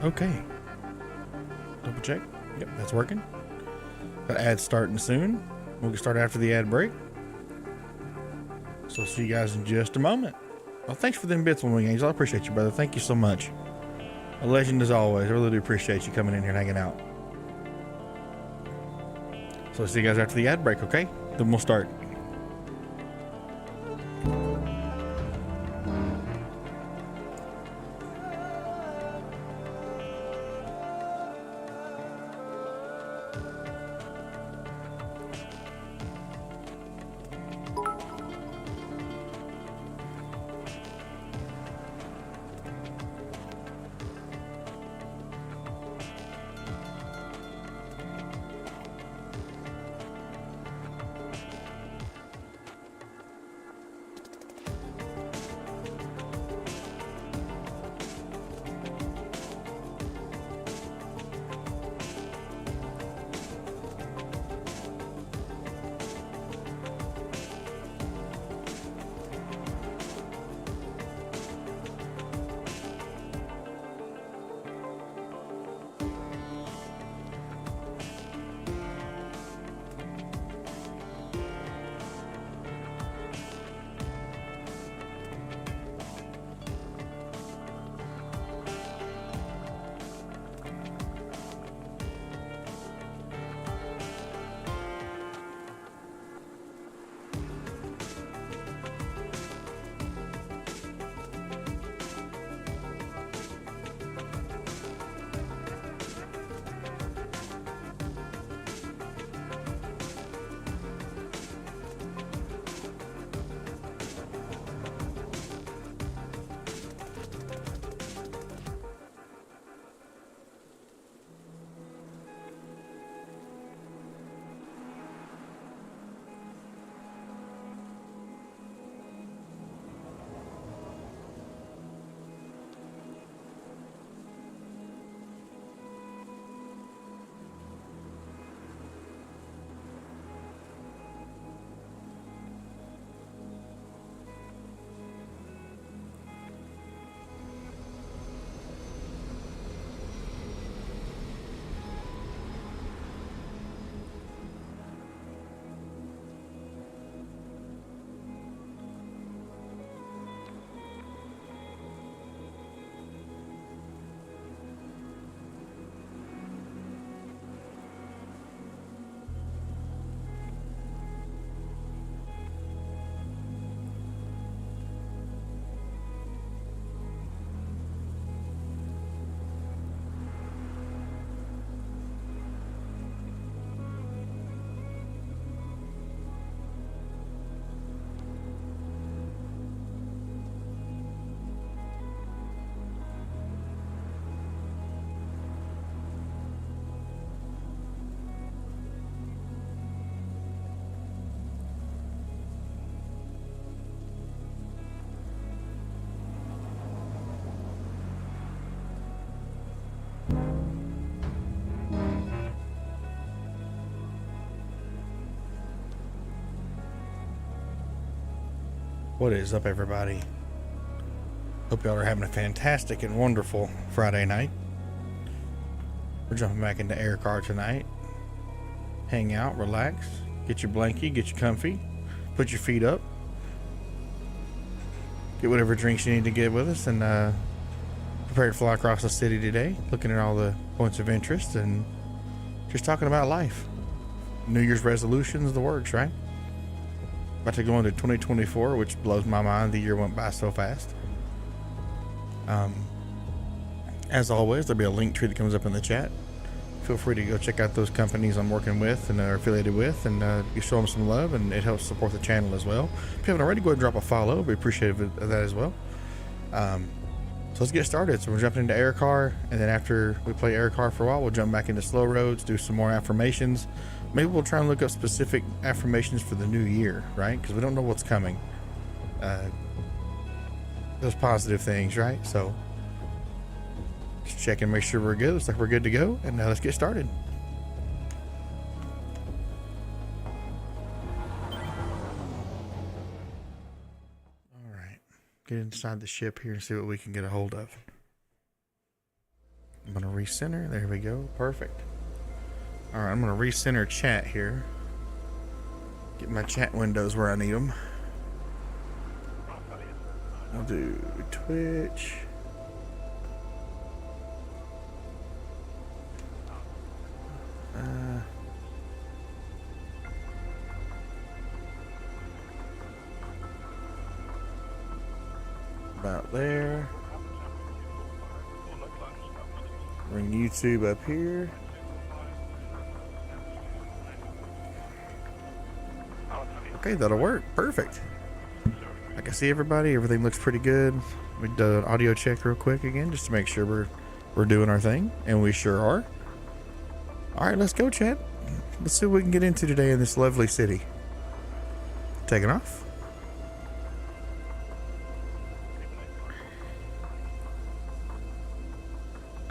Okay. Double check. Yep, that's working. Got ads starting soon. We'll get started after the ad break. So see you guys in just a moment. Well, thanks for them bits, Wing Angel. I appreciate you, brother. Thank you so much. A legend as always. I really do appreciate you coming in here and hanging out. So see you guys after the ad break, okay? Then we'll start. What is up, everybody? Hope y'all are having a fantastic and wonderful Friday night. We're jumping back into air car tonight. Hang out, relax, get your blankie, get you comfy, put your feet up, get whatever drinks you need to get with us, and prepare to fly across the city today, looking at all the points of interest and just talking about life. New Year's resolutions, the works, right? About to go into 2024, which blows my mind. The year went by so fast. As always, there'll be a link tree that comes up in the chat. Feel free to go check out those companies I'm working with and are affiliated with, and you show them some love, and it helps support the channel as well. If you haven't already, go ahead and drop a follow. Be appreciative of that as well. So let's get started. So we're jumping into air car, and then after we play air car for a while, we'll jump back into slow roads, do some more affirmations. Maybe we'll try and look up specific affirmations for the new year, right? Because we don't know what's coming. Those positive things, right? So just check and make sure we're good. Looks like we're good to go, and now let's get started. All right, get inside the ship here and see what we can get a hold of. recenter. There we go. Perfect. All right, I'm gonna recenter chat here. Get my chat windows where I need them. I'll do Twitch. About there. Bring YouTube up here. Okay, that'll work. Perfect. I can see everybody. Everything looks pretty good. We do an audio check real quick again, just to make sure we're doing our thing, and we sure are. All right, let's go, chat. Let's see what we can get into today in this lovely city. Taking off.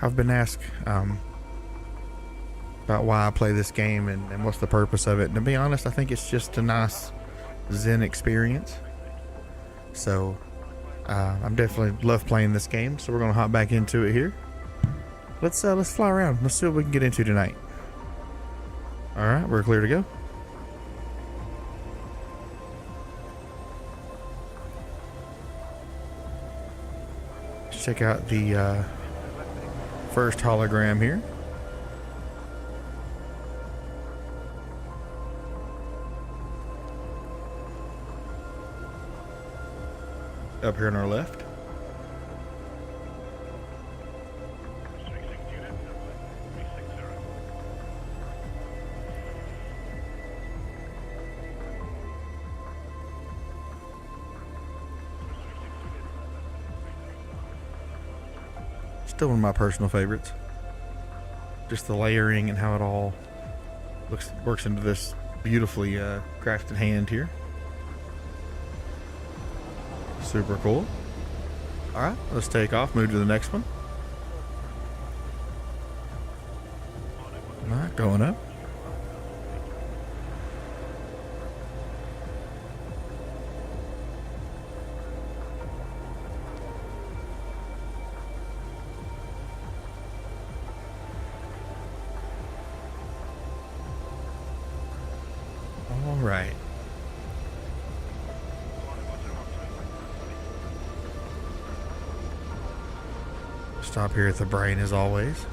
I've been asked about why I play this game and what's the purpose of it. And to be honest, I think it's just a nice zen experience. So I'm definitely love playing this game. So we're gonna hop back into it here. Let's fly around. Let's see what we can get into tonight. All right, we're clear to go. Let's check out the first hologram here. Up here on our left. Still one of my personal favorites. Just the layering and how it all works into this beautifully crafted hand here. Super cool. All right, let's take off, move to the next one. All right, going up. All right. Stop here at the brain as always.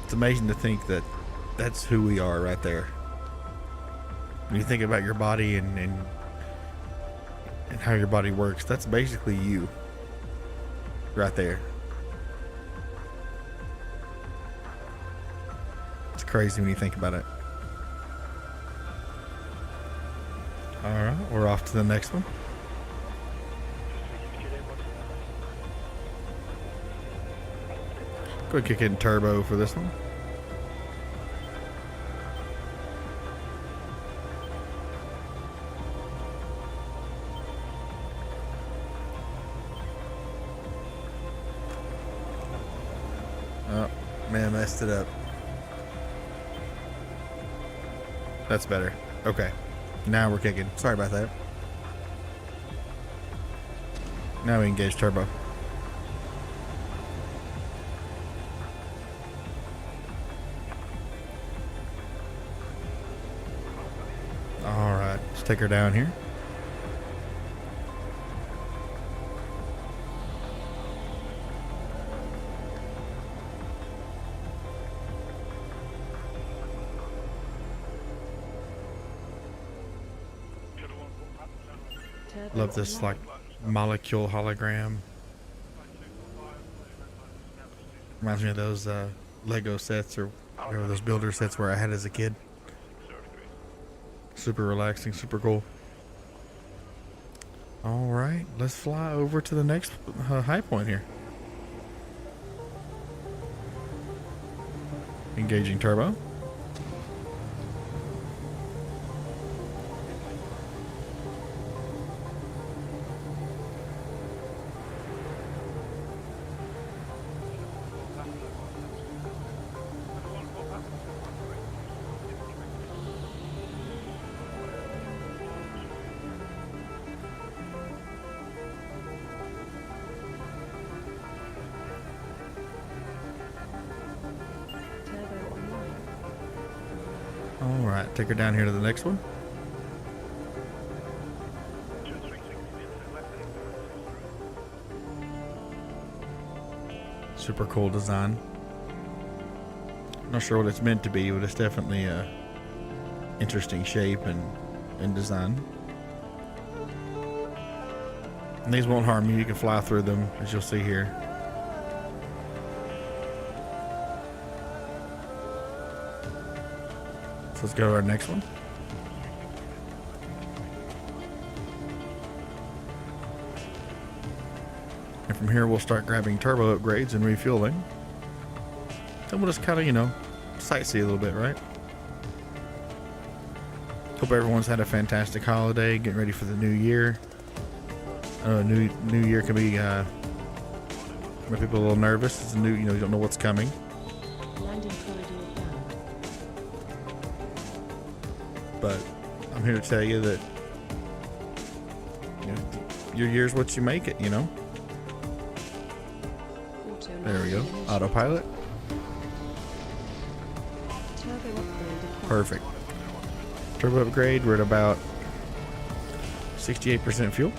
It's amazing to think that that's who we are right there. When you think about your body and how your body works, that's basically you right there. It's crazy when you think about it. All right, we're off to the next one. Go ahead and kick in turbo for this one. Oh, man, I messed it up. That's better. Okay. Now we're kicking. Sorry about that. Now we engage turbo. Alright, let's take her down here. Love this like molecule hologram. Reminds me of those Lego sets or those builder sets where I had as a kid. Super relaxing, super cool. All right, let's fly over to the next high point here. Engaging turbo. All right, take her down here to the next one. Super cool design. Not sure what it's meant to be, but it's definitely a interesting shape and design. And these won't harm you. You can fly through them, as you'll see here. So let's go to our next one. And from here, we'll start grabbing turbo upgrades and refueling. Then we'll just kind of, sightsee a little bit, right? Hope everyone's had a fantastic holiday, getting ready for the new year. New year can be make people a little nervous. It's new, you don't know what's coming. But I'm here to tell you that your year's what you make it. There we go. Autopilot. Perfect. Turbo upgrade. We're at about 68% fuel.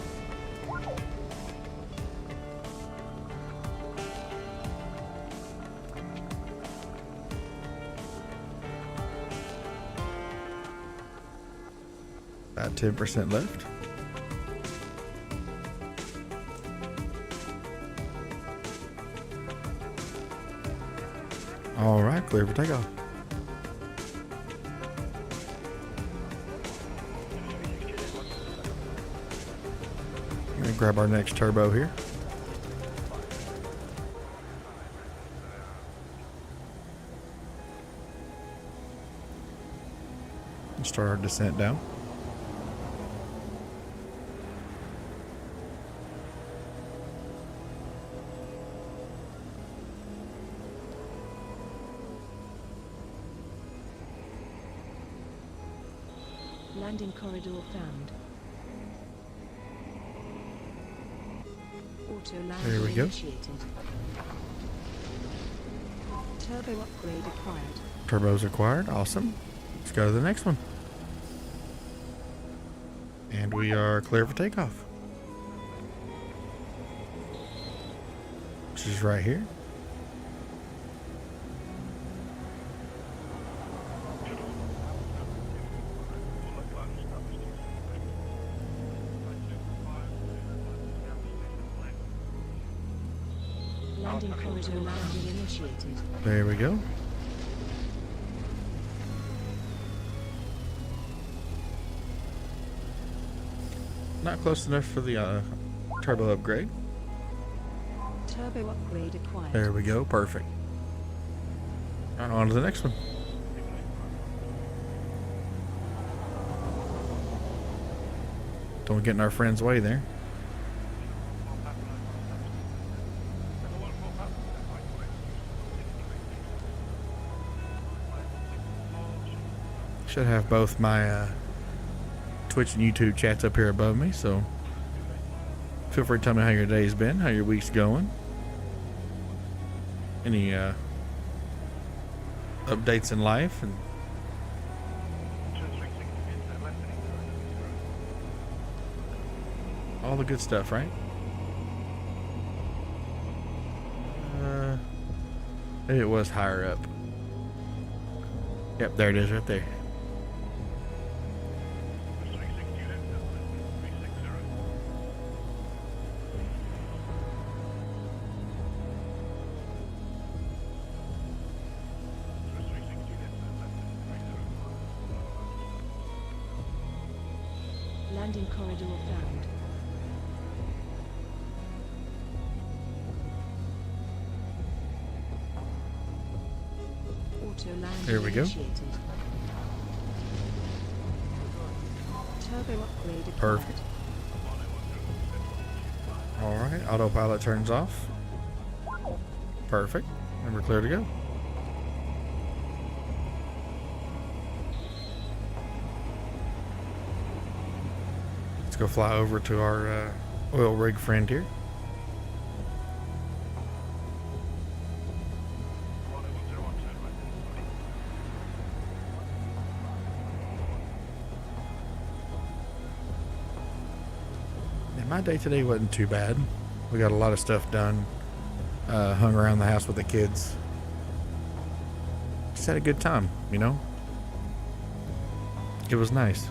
About 10% left. All right, clear for takeoff. I'm gonna grab our next turbo here. And start our descent down. Landing corridor found. Auto landing There we go. initiated. Turbo upgrade acquired. Turbos acquired. Awesome. Let's go to the next one. And we are clear for takeoff. Which is right here. Landing corridor landing initiated. There we go. Not close enough for the turbo upgrade. Turbo upgrade acquired. There we go. Perfect. On to the next one. Don't get in our friend's way there. Should have both my Twitch and YouTube chats up here above me, so feel free to tell me how your day's been, how your week's going. Any updates in life and all the good stuff, right? Maybe it was higher up. Yep, there it is right there. Landing corridor found. Auto landing There we go. initiated. Turbo upgrade acquired. Perfect. All right, autopilot turns off. Perfect. And we're clear to go. Let's go fly over to our oil rig friend here. my day today wasn't too bad. We got a lot of stuff done. Hung around the house with the kids. Just had a good time, you know? It was nice.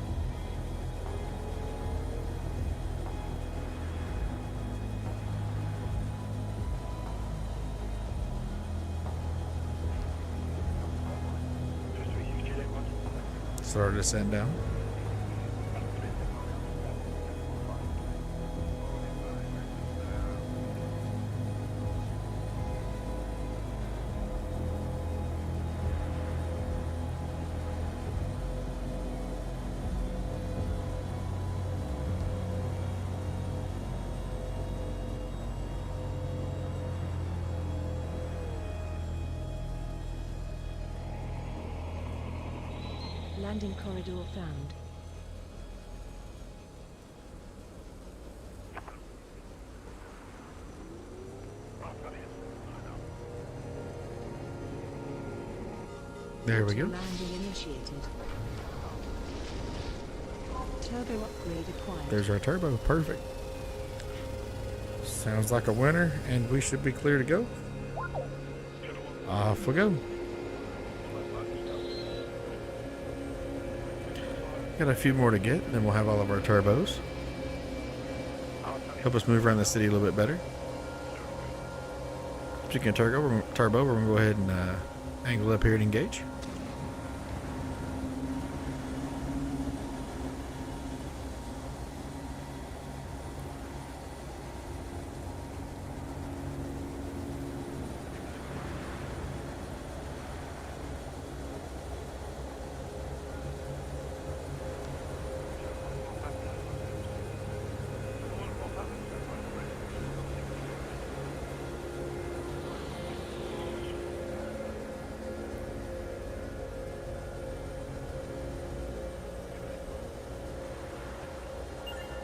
Started to send down. Landing corridor found. There we go. Landing initiated. Turbo upgrade acquired. There's our turbo. Perfect. Sounds like a winner, and we should be clear to go. Off we go. Got a few more to get, then we'll have all of our turbos. Help us move around the city a little bit better. Speaking of turbo, we're going to go ahead and angle up here and engage.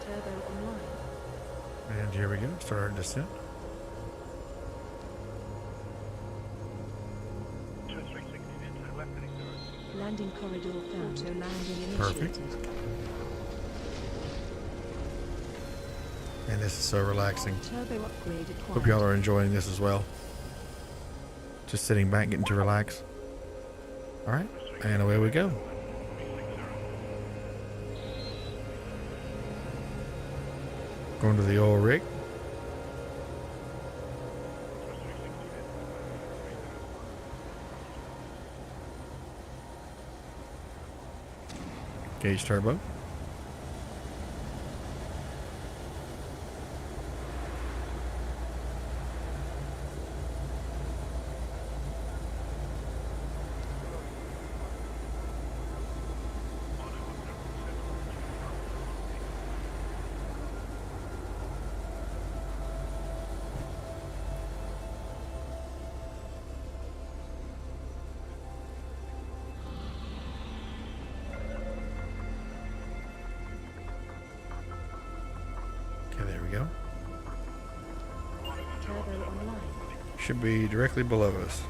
Turbo online. And here we go, start our descent. Landing corridor found. Auto landing initiated. Perfect. And this is so relaxing. Turbo upgrade acquired. Hope y'all are enjoying this as well. Just sitting back, getting to relax. Alright, and away we go. Going to the oil rig. Gauge turbo. Okay, there we go. Turbo online. Should be directly below us.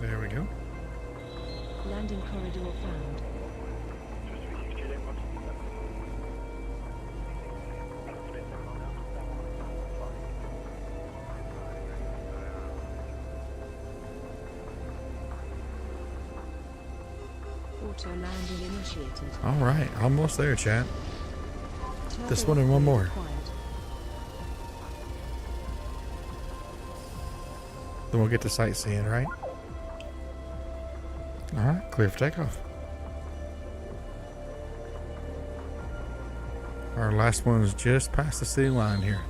There we go. Landing corridor found. Auto landing initiated. All right, almost there, chat. Turbo This one and one more. acquired. Then we'll get to sightseeing, right? All right, clear for takeoff. Our last one is just past the city line here.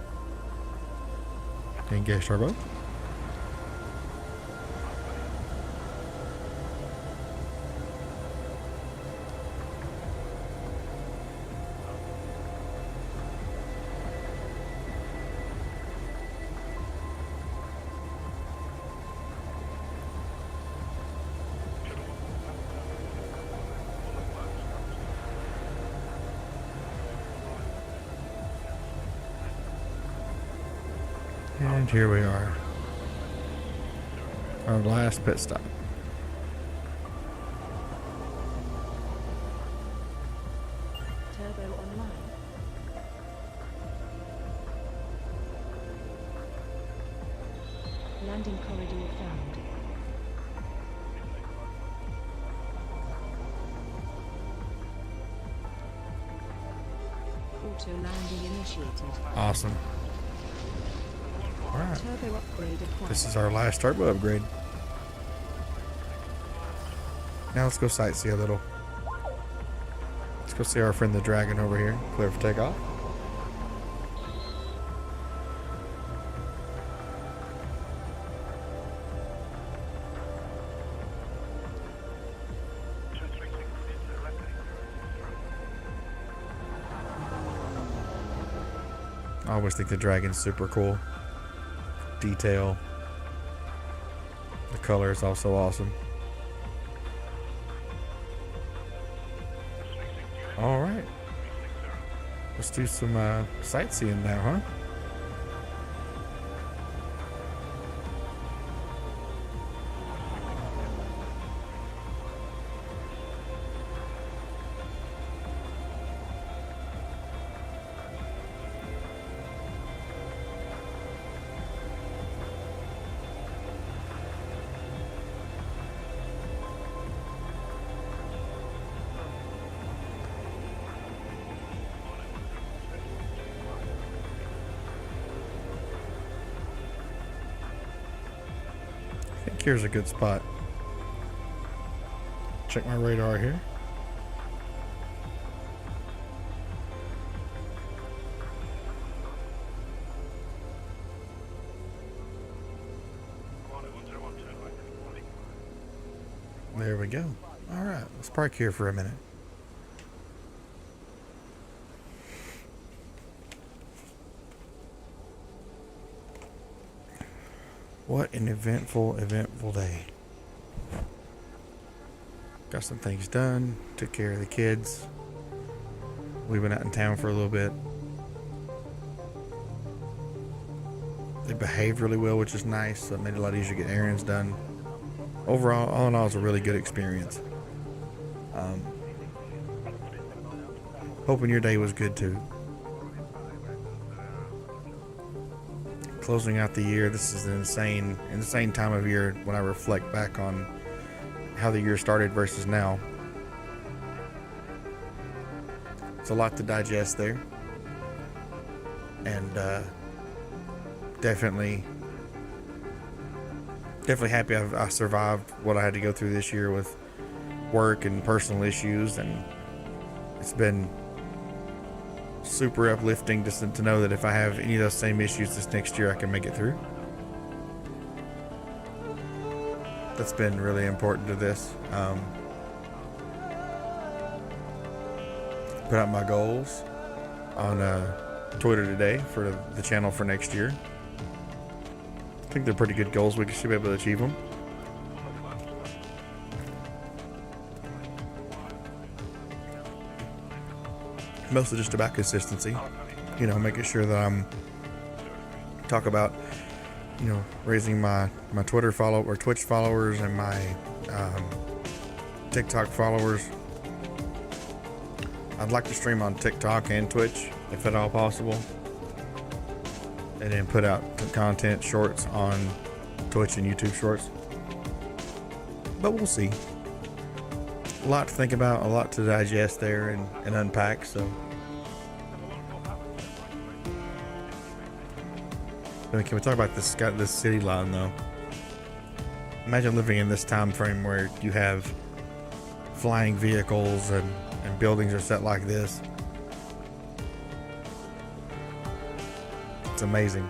Engage turbo. And here we are. Our last pit stop. Turbo online. Landing corridor found. Auto landing initiated. Awesome. Alright. Turbo upgrade acquired. This is our last turbo upgrade. Now let's go sightsee a little. Let's go see our friend the dragon over here. Clear for takeoff. I always think the dragon's super cool. Detail. The color is also awesome. Alright. Let's do some sightseeing now, huh? I think here's a good spot. Check my radar here. There we go. All right, let's park here for a minute. What an eventful day. Got some things done, took care of the kids. We went out in town for a little bit. They behaved really well, which is nice, so it made it a lot easier to get errands done. Overall, all in all, it's a really good experience. Hoping your day was good too. Closing out the year, this is an insane time of year when I reflect back on how the year started versus now. It's a lot to digest there, and definitely happy I survived what I had to go through this year with work and personal issues, and it's been super uplifting just to know that if I have any of those same issues this next year, I can make it through. That's been really important to this. Put out my goals on Twitter today for the channel for next year. I think they're pretty good goals. We should be able to achieve them. Mostly just about consistency, you know, making sure that I'm talk about, you know, raising my Twitter follow or Twitch followers and my TikTok followers. I'd like to stream on TikTok and Twitch if at all possible, and then put out content shorts on Twitch and YouTube shorts, but we'll see. A lot to think about, a lot to digest there and unpack. So, I mean, can we talk about this city line though? Imagine living in this time frame where you have flying vehicles and buildings are set like this. It's amazing.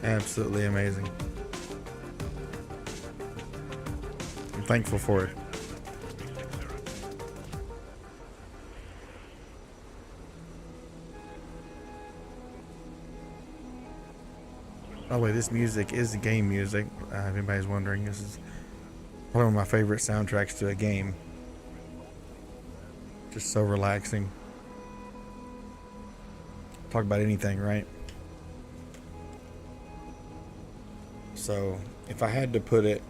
Absolutely amazing. I'm thankful for it. Oh wait, this music is the game music. If anybody's wondering, this is probably one of my favorite soundtracks to a game. Just so relaxing. Talk about anything, right? So, if I had to put it,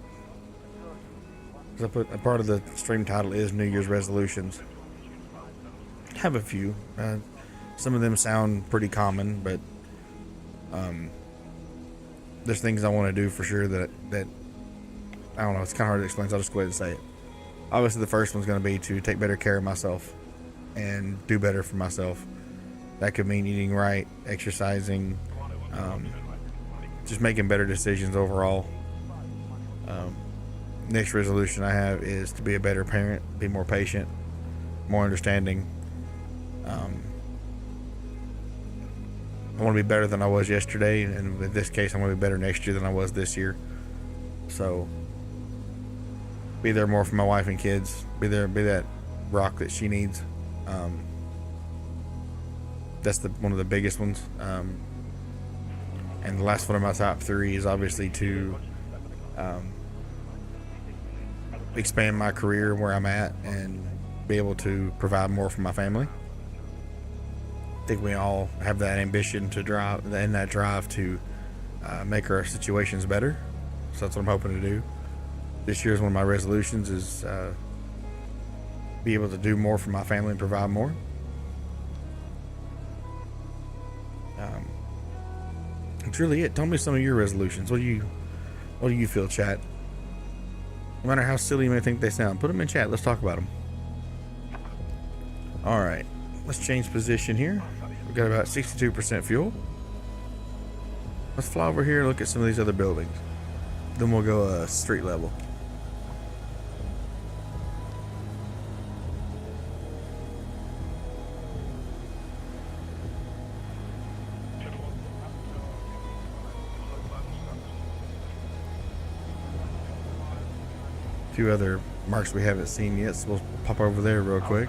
because I put a part of the stream title is New Year's resolutions. I have a few. Some of them sound pretty common, but there's things I want to do for sure that I don't know. It's kind of hard to explain, so I'll just go ahead and say it. Obviously, the first one's going to be to take better care of myself and do better for myself. That could mean eating right, exercising, just making better decisions overall. Next resolution I have is to be a better parent, be more patient, more understanding. I want to be better than I was yesterday, and in this case, I want to be better next year than I was this year. So, be there more for my wife and kids. Be that rock that she needs. That's one of the biggest ones. And the last one of my top three is obviously to expand my career where I'm at and be able to provide more for my family. I think we all have that ambition to drive and that drive to make our situations better. So that's what I'm hoping to do. This year is one of my resolutions is be able to do more for my family and provide more. That's really it. Tell me some of your resolutions. What do you feel, chat? No matter how silly you may think they sound, put them in chat. Let's talk about them. All right, let's change position here. We've got about 62% fuel. Let's fly over here and look at some of these other buildings. Then we'll go street level. A few other marks we haven't seen yet, so we'll pop over there real quick.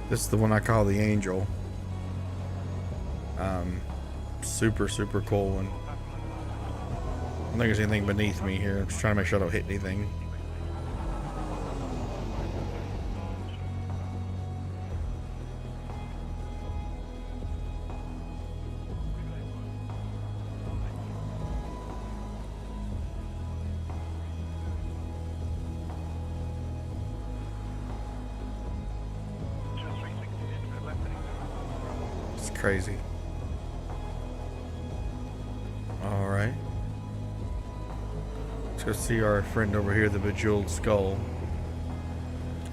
This is the one I call the Angel. Super cool one. I don't think there's anything beneath me here. I'm just trying to make sure I don't hit anything. It's crazy. Alright. Let's go see our friend over here, the Bejeweled Skull.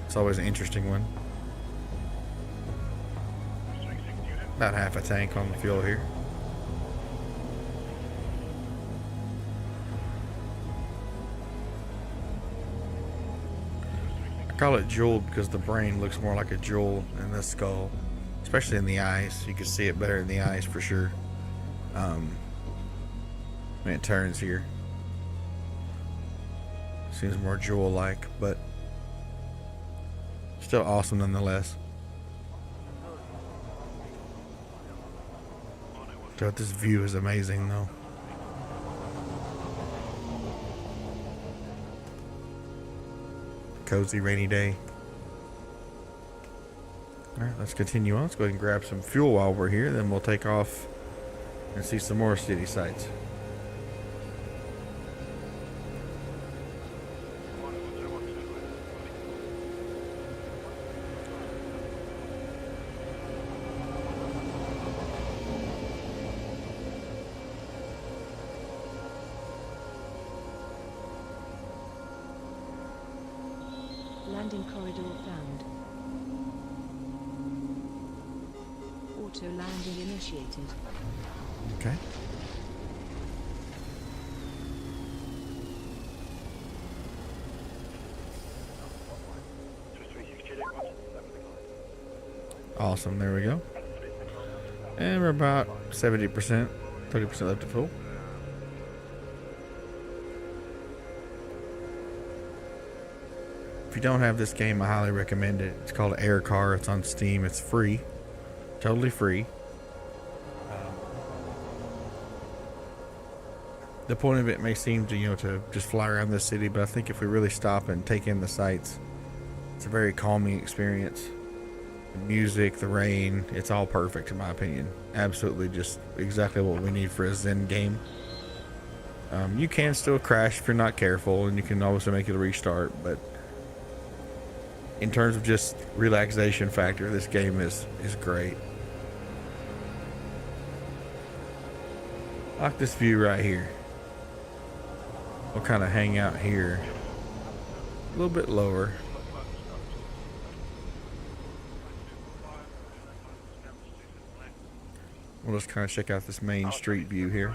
It's always an interesting one. About half a tank on the fuel here. I call it jeweled because the brain looks more like a jewel in the skull. Especially in the eyes. You can see it better in the eyes for sure. When it turns here. Seems more jewel-like, but still awesome nonetheless. God, this view is amazing though. Cozy rainy day. Alright, let's continue on. Let's go ahead and grab some fuel while we're here, then we'll take off and see some more city sights. Landing corridor found. Auto landing initiated. Okay. Awesome. There we go. And we're about 70%, 30% left to full. If you don't have this game, I highly recommend it. It's called Air Car. It's on Steam. It's free. Totally free. The point of it may seem to, to just fly around this city, but I think if we really stop and take in the sights, it's a very calming experience. The music, the rain, it's all perfect in my opinion. Absolutely just exactly what we need for a Zen game. You can still crash if you're not careful, and you can also make it a restart, but in terms of just relaxation factor, this game is great. I like this view right here. We'll kind of hang out here a little bit lower. We'll just kind of check out this main street view here.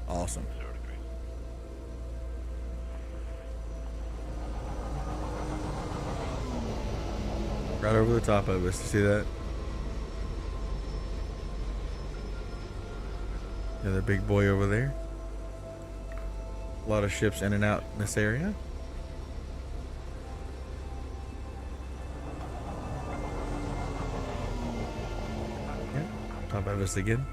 Awesome. Right over the top of us. You see that? Another big boy over there. A lot of ships in and out in this area. Yeah, top of us again.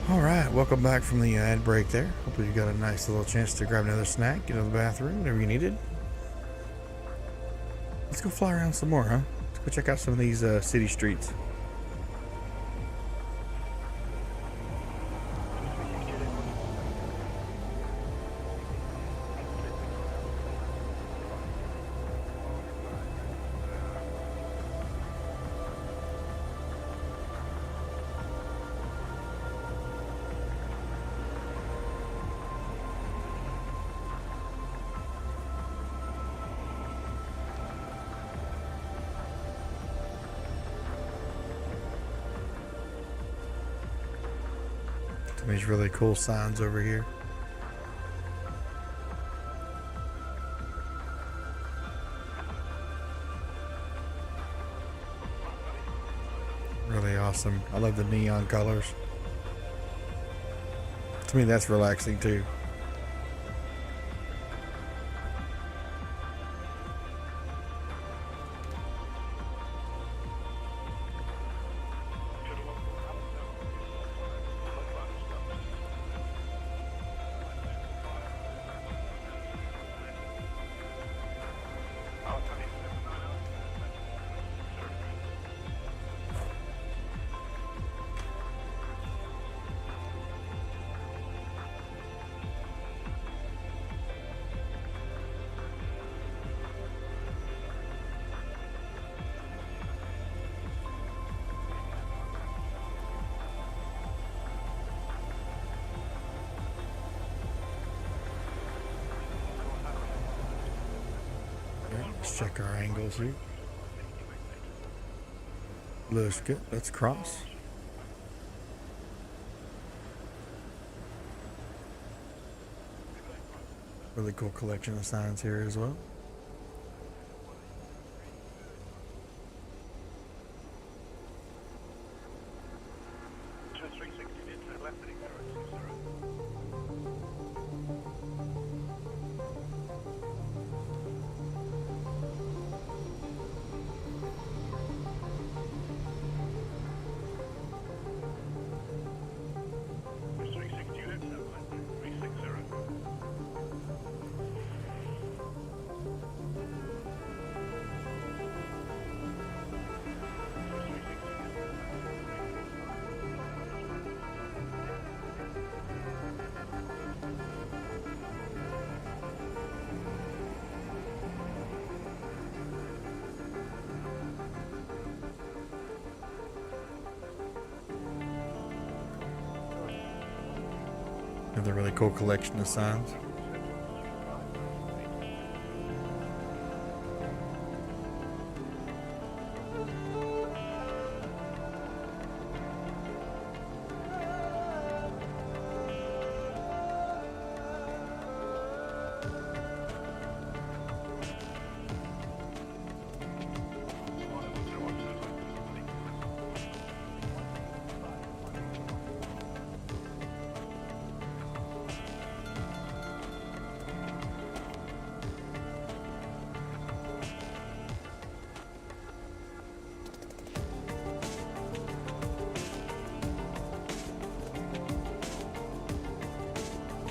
Alright, welcome back from the ad break there. Hopefully you got a nice little chance to grab another snack, get to the bathroom, whatever you needed. Let's go fly around some more, huh? Let's go check out some of these city streets. These really cool signs over here. Really awesome. I love the neon colors. To me, that's relaxing too. Let's check our angles here. Looks good. Let's cross. Really cool collection of signs here as well. Another really cool collection of signs.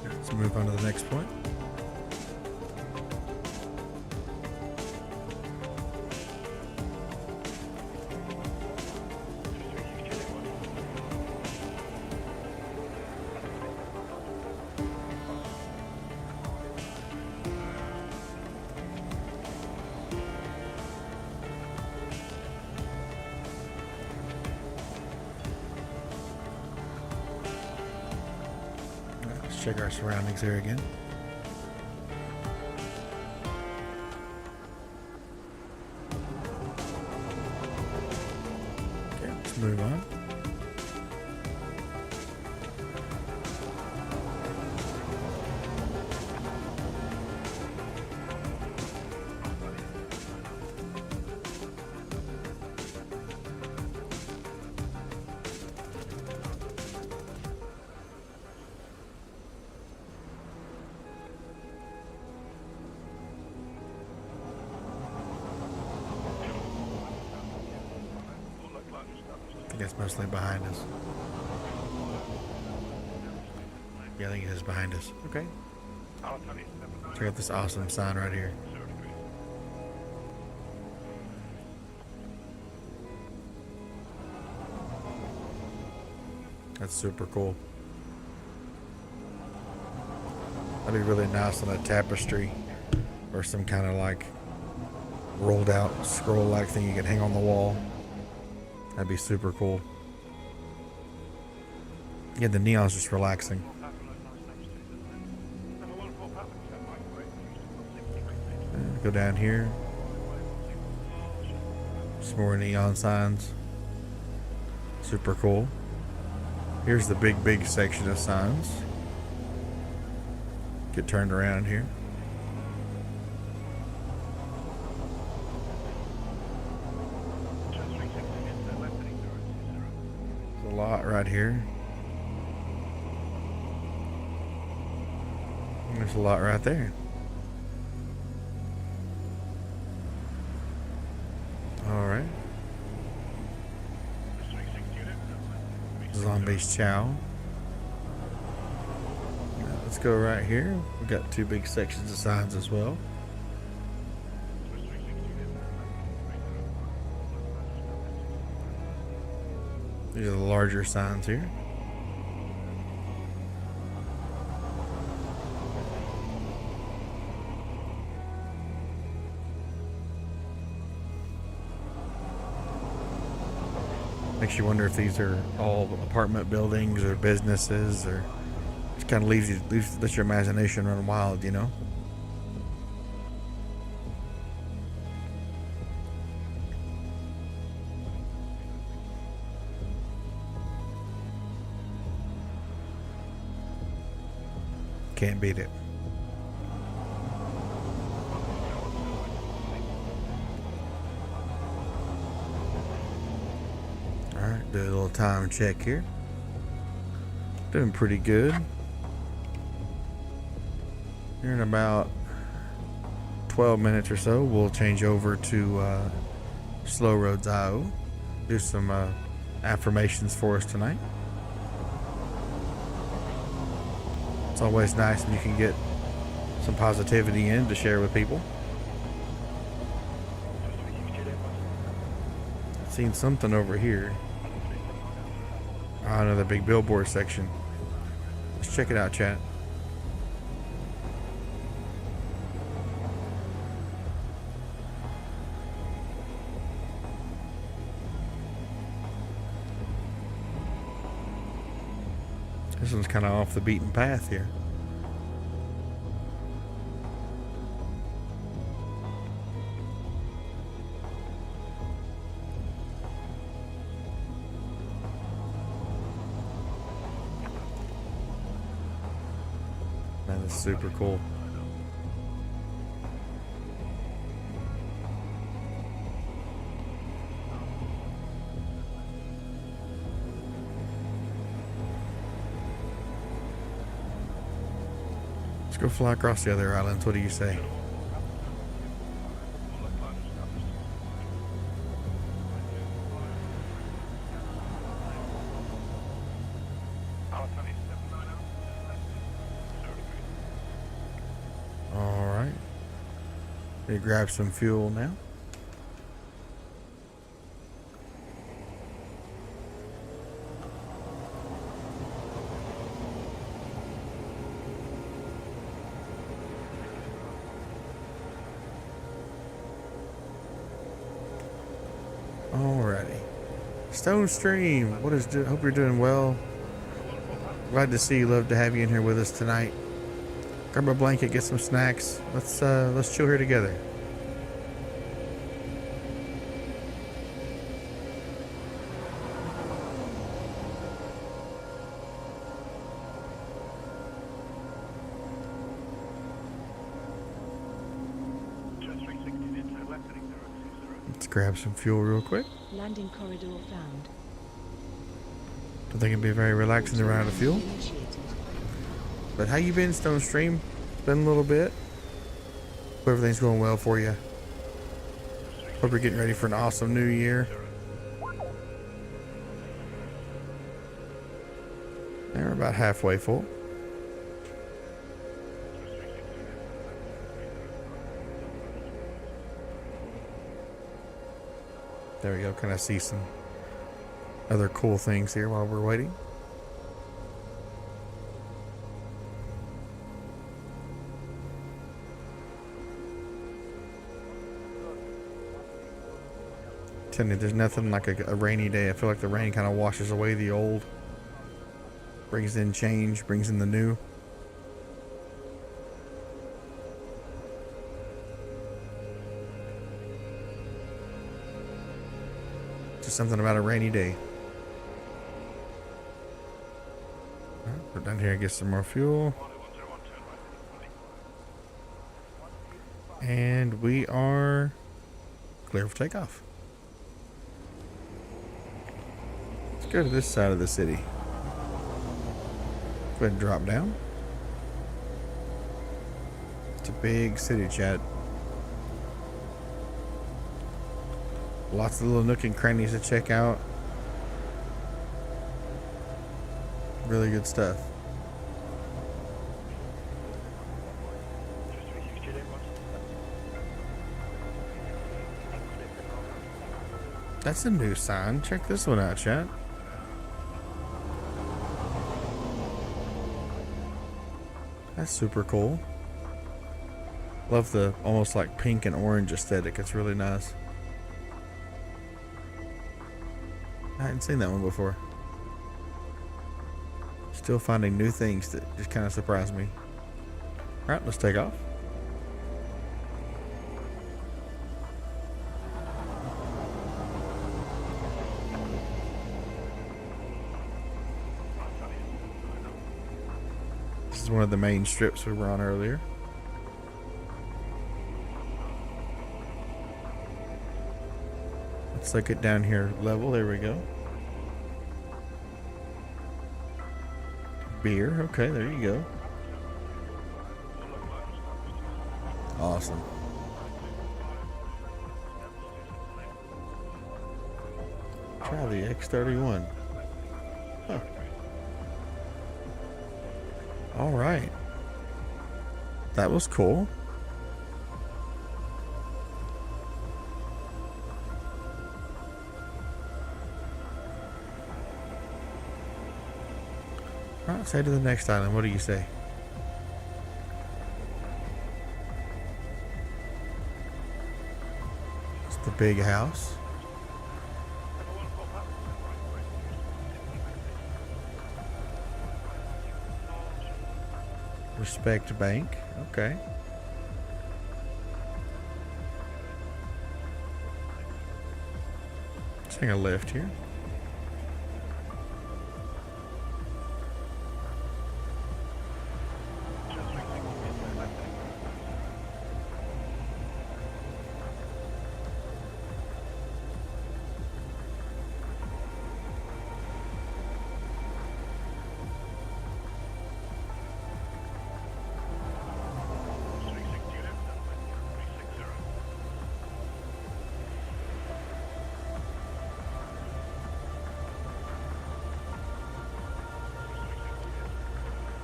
Let's move on to the next point. Let's check our surroundings here again. Okay, let's move on. I think it's mostly behind us. Yeah, I think it is behind us. Okay. Check out this awesome sign right here. That's super cool. That'd be really nice on a tapestry or some kind of like rolled out scroll like thing you could hang on the wall. That'd be super cool. Yeah, the neon's just relaxing. Go down here. Some more neon signs. Super cool. Here's the big section of signs. Get turned around here. There's a lot right here. And there's a lot right there. Alright. Zombies chow. Now let's go right here. We've got two big sections of signs as well. These are the larger signs here. Makes you wonder if these are all apartment buildings or businesses, or just kind of lets your imagination run wild, you know? Can't beat it. Alright, do a little time check here. Doing pretty good. Here in about 12 minutes or so, we'll change over to Slow Roads IO. Do some affirmations for us tonight. It's always nice when you can get some positivity in to share with people. Seen something over here. Oh, another big billboard section. Let's check it out, chat. This one's kind of off the beaten path here. That is super cool. Let's go fly across the other islands. What do you say? All right. We grab some fuel now. Alrighty. Stone Stream, hope you're doing well. Glad to see you. Love to have you in here with us tonight. Grab a blanket, get some snacks. Let's chill here together. Let's grab some fuel real quick. Landing corridor found. Don't think it'd be very relaxing to run out of fuel. Initiated. But how you been, Stone Stream? It's been a little bit. Hope everything's going well for you. Hope you're getting ready for an awesome new year. And we're about halfway full. There we go. Kind of see some other cool things here while we're waiting. Telling you, there's nothing like a rainy day. I feel like the rain kind of washes away the old, brings in change, brings in the new. Just something about a rainy day. All right, go down here and get some more fuel. And we are clear for takeoff. Let's go to this side of the city. Go ahead and drop down. It's a big city, chat. Lots of little nook and crannies to check out. Really good stuff. That's a new sign. Check this one out, chat. That's super cool. Love the almost like pink and orange aesthetic. It's really nice. I hadn't seen that one before. Still finding new things that just kind of surprise me. Alright, let's take off. is one of the main strips we were on earlier. Let's look at down here level. There we go. Beer. Okay, there you go. Awesome. Try the X31. Huh. All right. That was cool. All right, let's head to the next island. What do you say? It's the big house. Respect Bank. Okay. Let's take a left here.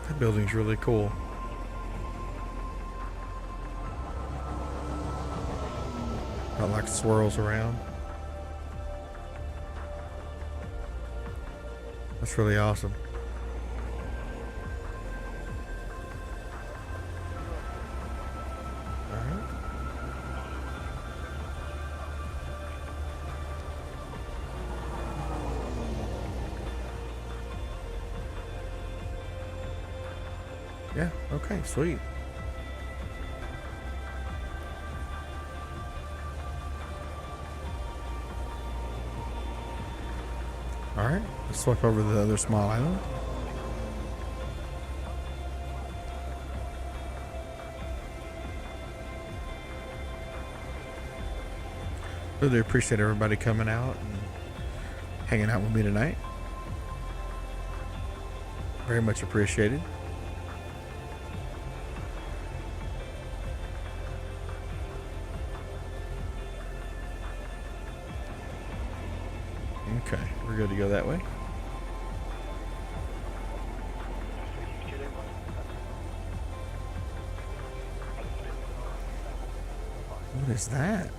That building's really cool. Got like swirls around. That's really awesome. Alright. Yeah, okay, sweet. Alright, let's swap over to the other small island. Really appreciate everybody coming out and hanging out with me tonight. Very much appreciated. Okay, we're good to go that way. What is that?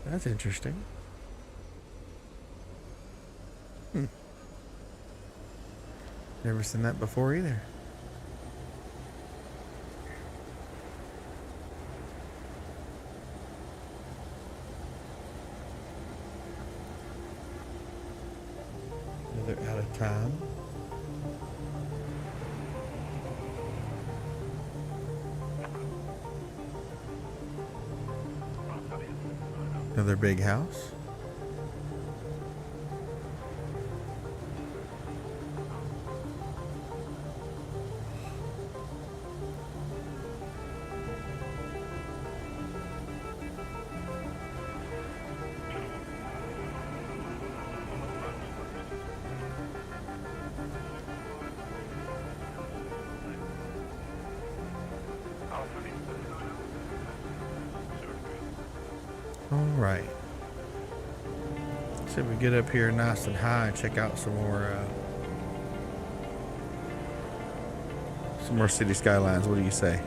That's interesting. Never seen that before either. They're out of time. Another big house. Alright. See if we get up here nice and high and check out some more city skylines. What do you say?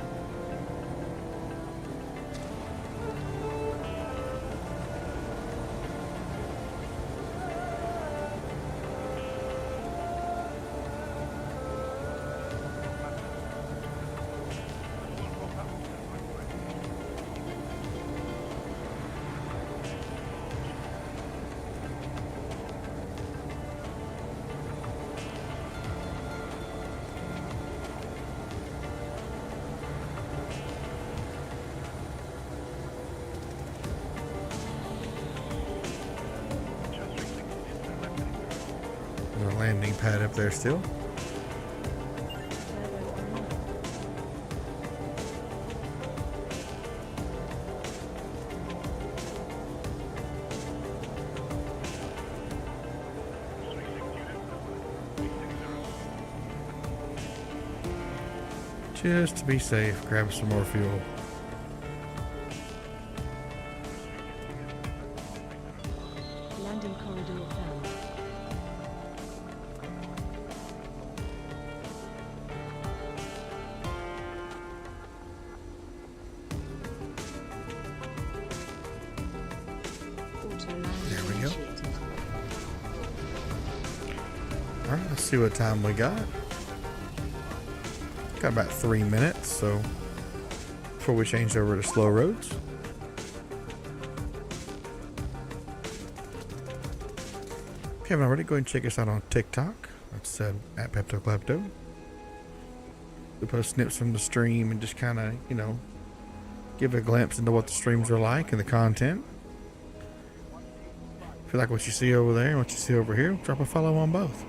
pad up there still. Just to be safe, grab some more fuel. Landing corridor found. Auto landing There we go. initiated. Alright, let's see what time we got. Got about 3 minutes, so before we change over to slow roads. If you haven't already, go ahead and check us out on TikTok. That's at PeptoKlepto. We post snips from the stream and just kind of, give a glimpse into what the streams are like and the content. If you like what you see over there and what you see over here, drop a follow on both.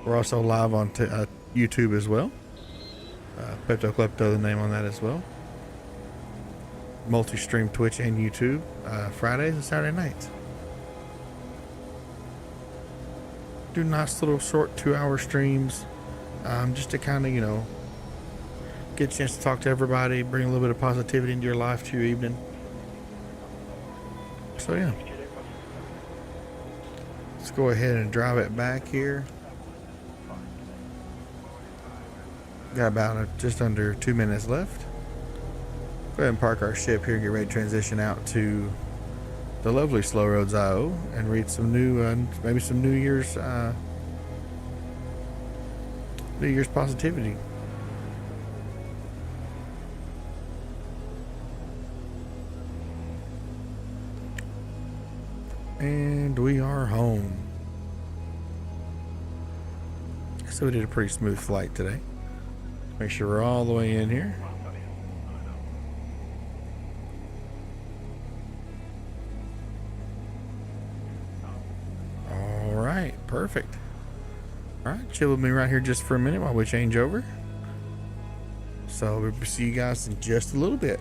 We're also live on YouTube as well. PeptoKlepto, the name on that as well. Multi-stream Twitch and YouTube, Fridays and Saturday nights. Do nice little short 2-hour streams, just to kind of, get a chance to talk to everybody, bring a little bit of positivity into your life, to your evening. So yeah, let's go ahead and drive it back here. Got about just under 2 minutes left. Go ahead and park our ship here and get ready to transition out to the lovely Slow Roads IO and read some new, maybe some New Year's positivity. And we are home. So we did a pretty smooth flight today. Make sure we're all the way in here. All right, perfect. All right, chill with me right here just for a minute while we change over. So we'll see you guys in just a little bit.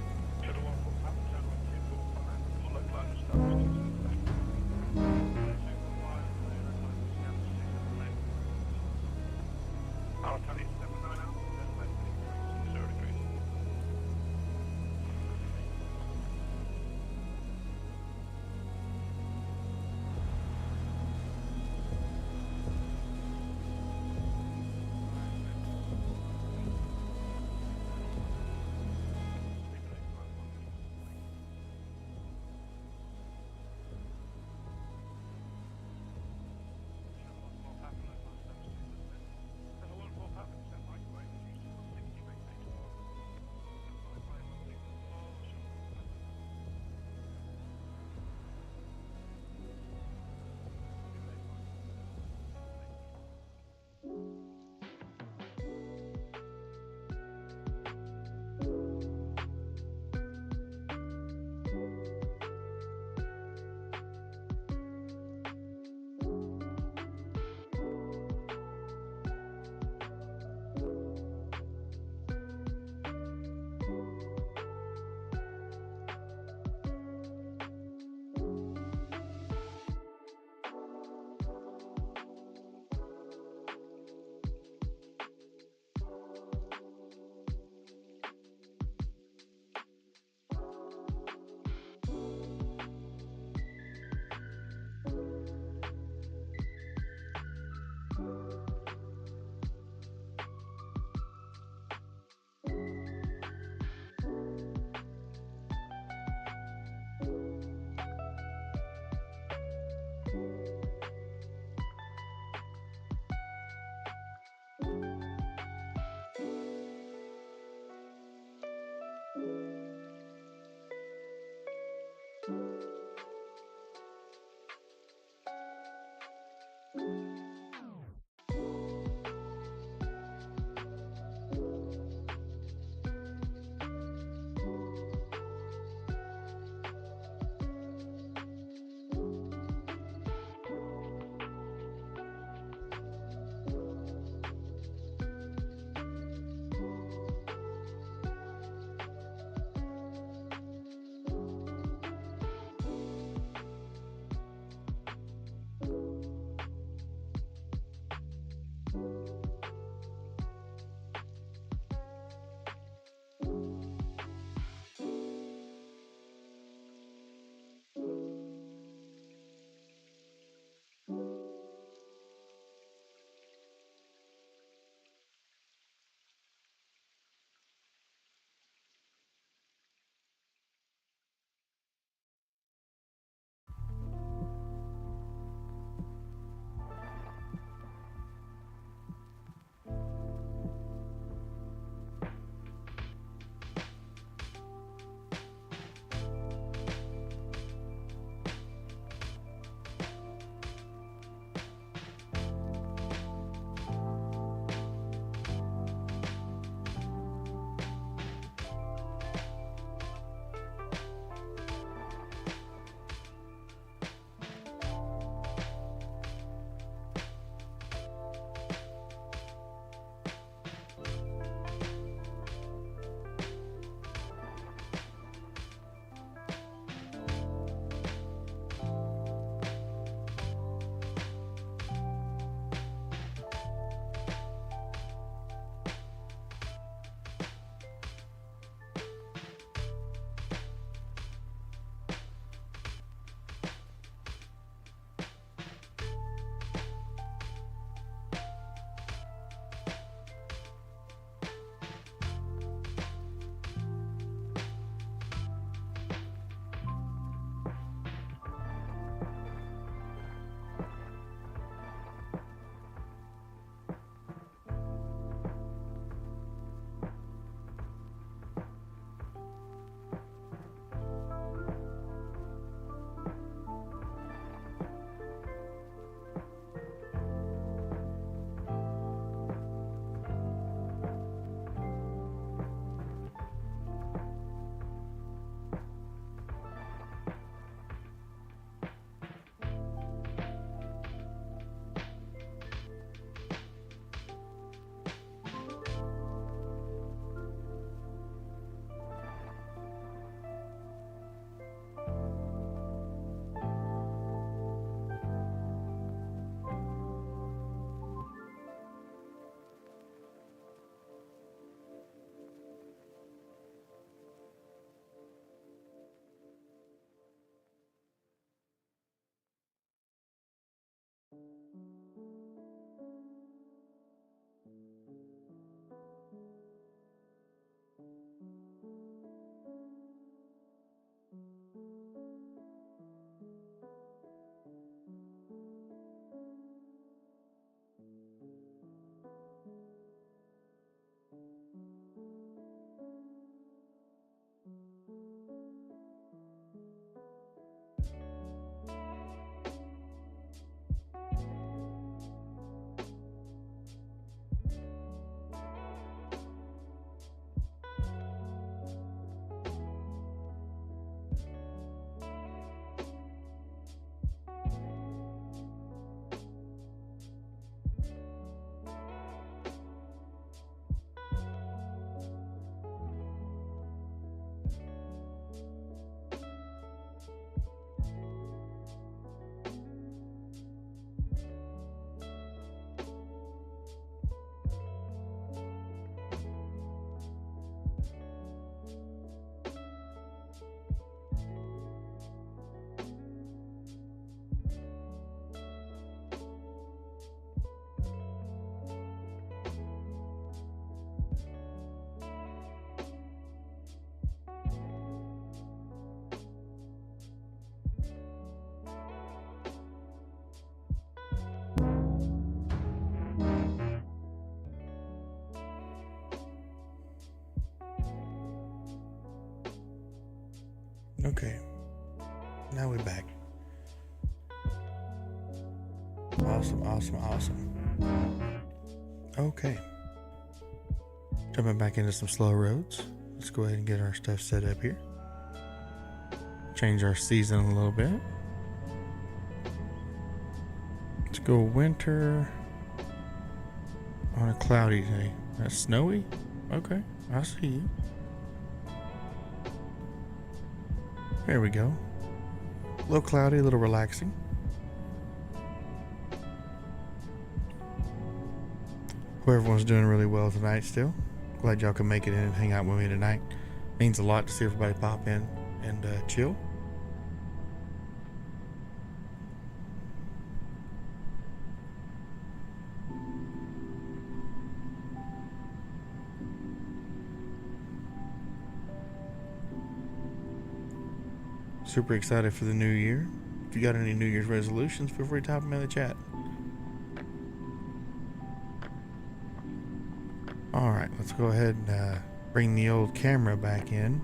Okay. Now we're back. Awesome, awesome, awesome. Okay. Jumping back into some slow roads. Let's go ahead and get our stuff set up here. Change our season a little bit. Let's go winter on a cloudy day. That's snowy? Okay, I see you. There we go. A little cloudy, a little relaxing. Hope everyone's doing really well tonight still. Glad y'all can make it in and hang out with me tonight. Means a lot to see everybody pop in and chill. Super excited for the new year. If you got any New Year's resolutions, feel free to type them in the chat. Alright, let's go ahead and bring the old camera back in.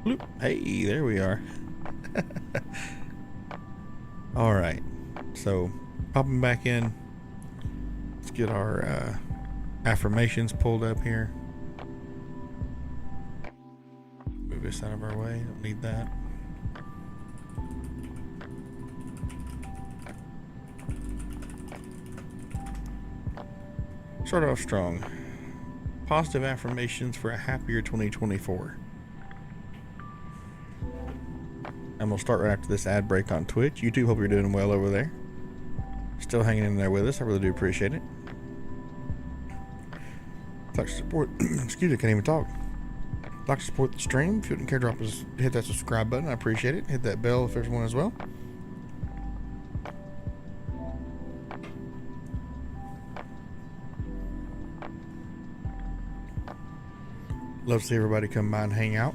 Bloop. Hey, there we are. Alright, so popping back in. Let's get our affirmations pulled up here. Move this out of our way, don't need that. Start off strong. Positive affirmations for a happier 2024. I'm gonna start right after this ad break on Twitch. YouTube, hope you're doing well over there. Still hanging in there with us. I really do appreciate it. Like to support, excuse me, I can't even talk. Like to support the stream. If you wouldn't care, hit that subscribe button. I appreciate it. Hit that bell if there's one as well. Love to see everybody come by and hang out.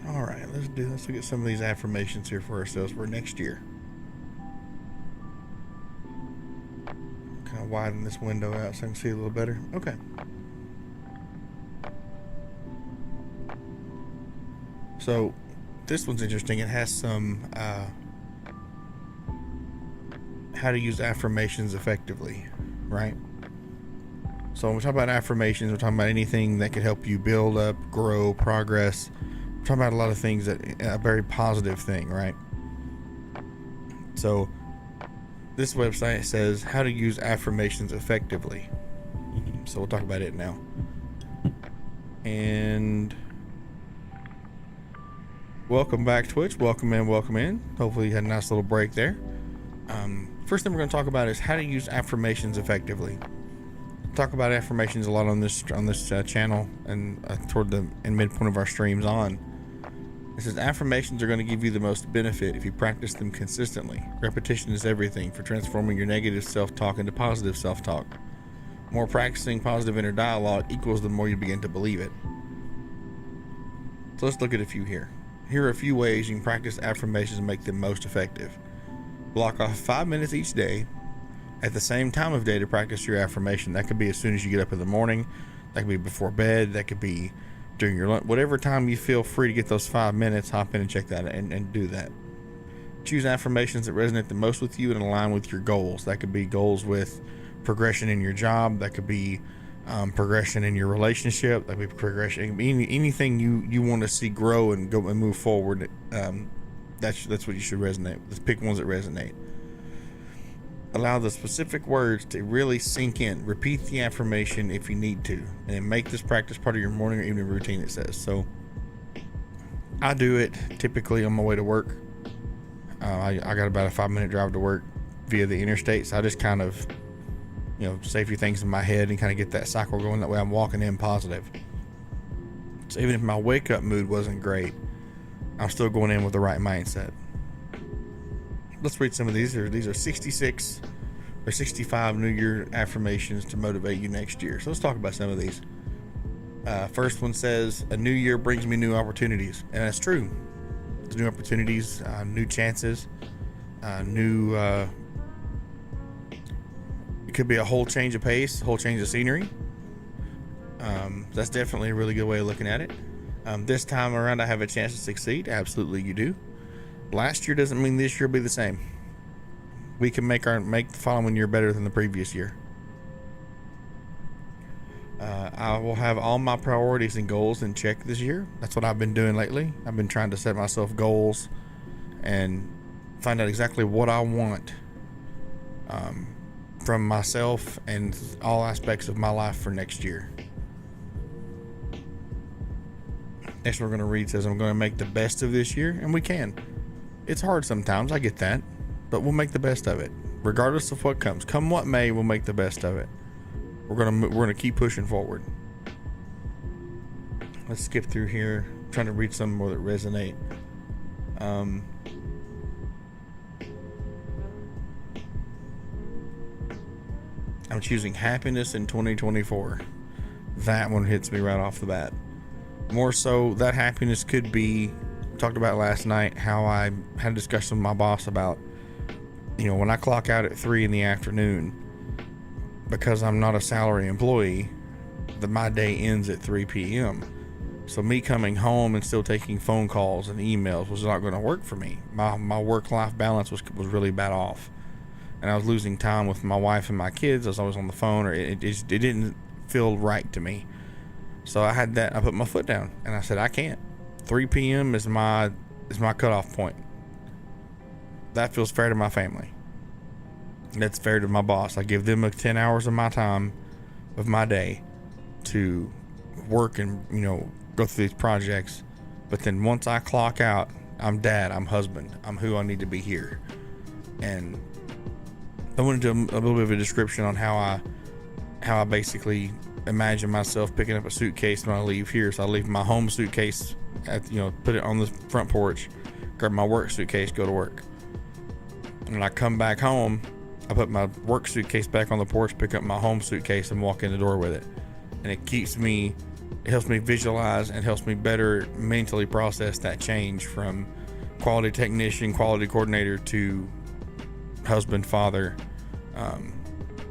All right, let's do this. Let's get some of these affirmations here for ourselves for next year. Kind of widen this window out so I can see a little better. Okay. So this one's interesting. It has some how to use affirmations effectively. Right? So when we talk about affirmations, we're talking about anything that could help you build up, grow, progress. We're talking about a lot of things that a very positive thing, right? So this website says how to use affirmations effectively. So we'll talk about it now. And welcome back, Twitch. Welcome in, welcome in. Hopefully you had a nice little break there. First thing we're going to talk about is how to use affirmations effectively. Talk about affirmations a lot on this channel and toward the midpoint of our streams on. It says affirmations are going to give you the most benefit if you practice them consistently. Repetition is everything for transforming your negative self-talk into positive self-talk. More practicing positive inner dialogue equals the more you begin to believe it. So let's look at a few here. Here are a few ways you can practice affirmations and make them most effective. Block off 5 minutes each day at the same time of day to practice your affirmation. That could be as soon as you get up in the morning. That could be before bed. That could be during your lunch. Whatever time you feel free to get those 5 minutes, hop in and check that and do that. Choose affirmations that resonate the most with you and align with your goals. That could be goals with progression in your job. That could be progression in your relationship. That could be progression. Anything you want to see grow and go and move forward. That's what you should resonate. Let's pick ones that resonate. Allow the specific words to really sink in. Repeat the affirmation if you need to, and make this practice part of your morning or evening routine. It says so. I do it typically on my way to work. I got about a 5-minute drive to work via the interstate, so I just kind of, say a few things in my head and kind of get that cycle going. That way, I'm walking in positive. So even if my wake up mood wasn't great, I'm still going in with the right mindset. Let's read some of these. These are 66 or 65 New Year affirmations to motivate you next year. So let's talk about some of these. First one says, a new year brings me new opportunities. And that's true. There's new opportunities, new chances, it could be a whole change of pace, a whole change of scenery. That's definitely a really good way of looking at it. This time around, I have a chance to succeed. Absolutely, you do. Last year doesn't mean this year will be the same. We can make the following year better than the previous year. I will have all my priorities and goals in check this year. That's what I've been doing lately. I've been trying to set myself goals and find out exactly what I want from myself and all aspects of my life for next year. Next we're going to read says, I'm going to make the best of this year, and we can. It's hard sometimes, I get that, but we'll make the best of it. Regardless of what comes. Come what may, we'll make the best of it. We're gonna keep pushing forward. Let's skip through here. I'm trying to read some more that resonate. I'm choosing happiness in 2024. That one hits me right off the bat. More so, that happiness could be, we talked about last night, how I had a discussion with my boss about, when I clock out at 3 in the afternoon, because I'm not a salary employee, my day ends at 3 p.m. So me coming home and still taking phone calls and emails was not going to work for me. My work-life balance was really bad off. And I was losing time with my wife and my kids. I was always on the phone, or it didn't feel right to me. So I put my foot down and I said, I can't. 3 p.m. is my cutoff point. That feels fair to my family. That's fair to my boss. I give them 10 hours of my time, of my day, to work and go through these projects. But then once I clock out, I'm dad, I'm husband, I'm who I need to be here. And I went into a little bit of a description on how I basically imagine myself picking up a suitcase when I leave here. So I leave my home suitcase put it on the front porch, grab my work suitcase, go to work. And when I come back home, I put my work suitcase back on the porch, pick up my home suitcase, and walk in the door with it. And it helps me visualize and helps me better mentally process that change from quality technician, quality coordinator to husband, father.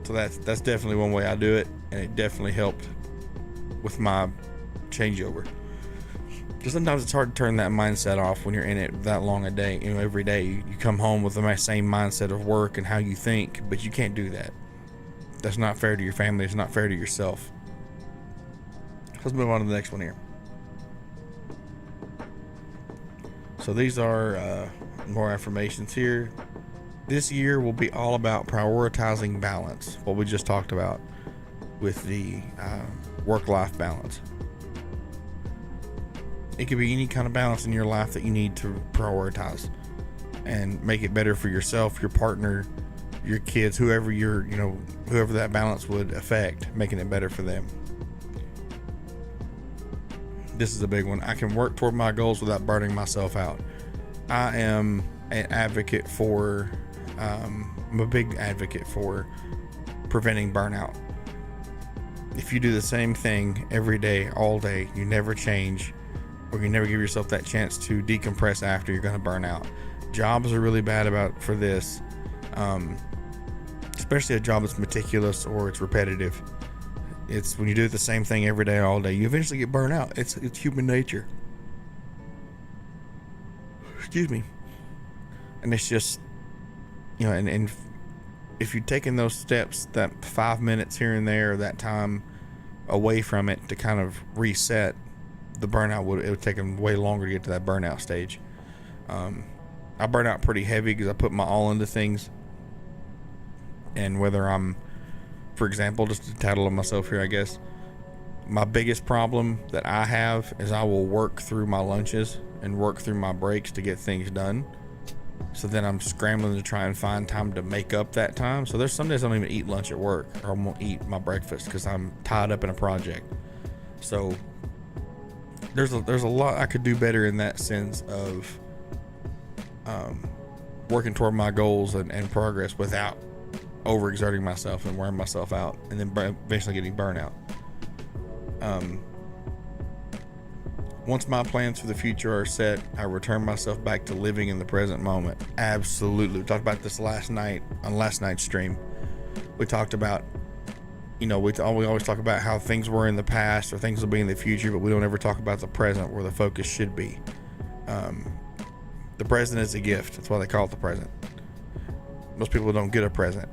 So that's definitely one way I do it, and it definitely helped with my changeover. Because sometimes it's hard to turn that mindset off when you're in it that long a day. Every day you come home with the same mindset of work and how you think, but you can't do that. That's not fair to your family. It's not fair to yourself. Let's move on to the next one here. So these are more affirmations here. This year will be all about prioritizing balance, what we just talked about with the work-life balance. It could be any kind of balance in your life that you need to prioritize and make it better for yourself, your partner, your kids, whoever whoever that balance would affect, making it better for them. This is a big one. I can work toward my goals without burning myself out. I am an advocate for, I'm a big advocate for preventing burnout. If you do the same thing every day, all day, you never change, or you never give yourself that chance to decompress after, you're going to burn out. Jobs are really bad for this, especially a job that's meticulous or it's repetitive. It's when you do the same thing every day, all day, you eventually get burnt out. It's human nature. Excuse me. And it's just, and if you're taking those steps, that 5 minutes here and there, that time away from it to kind of reset, the burnout it would take them way longer to get to that burnout stage. I burn out pretty heavy because I put my all into things. And whether I'm, for example, just to tattle on myself here, I guess, my biggest problem that I have is I will work through my lunches and work through my breaks to get things done. So then I'm scrambling to try and find time to make up that time. So there's some days I don't even eat lunch at work, or I won't eat my breakfast because I'm tied up in a project. So there's a lot I could do better in that sense of working toward my goals and progress without overexerting myself and wearing myself out, and then eventually getting burnout. Once my plans for the future are set, I return myself back to living in the present moment. Absolutely. We talked about this last night on last night's stream. We talked about We always talk about how things were in the past or things will be in the future, but we don't ever talk about the present, where the focus should be. The present is a gift. That's why they call it the present. Most people don't get a present.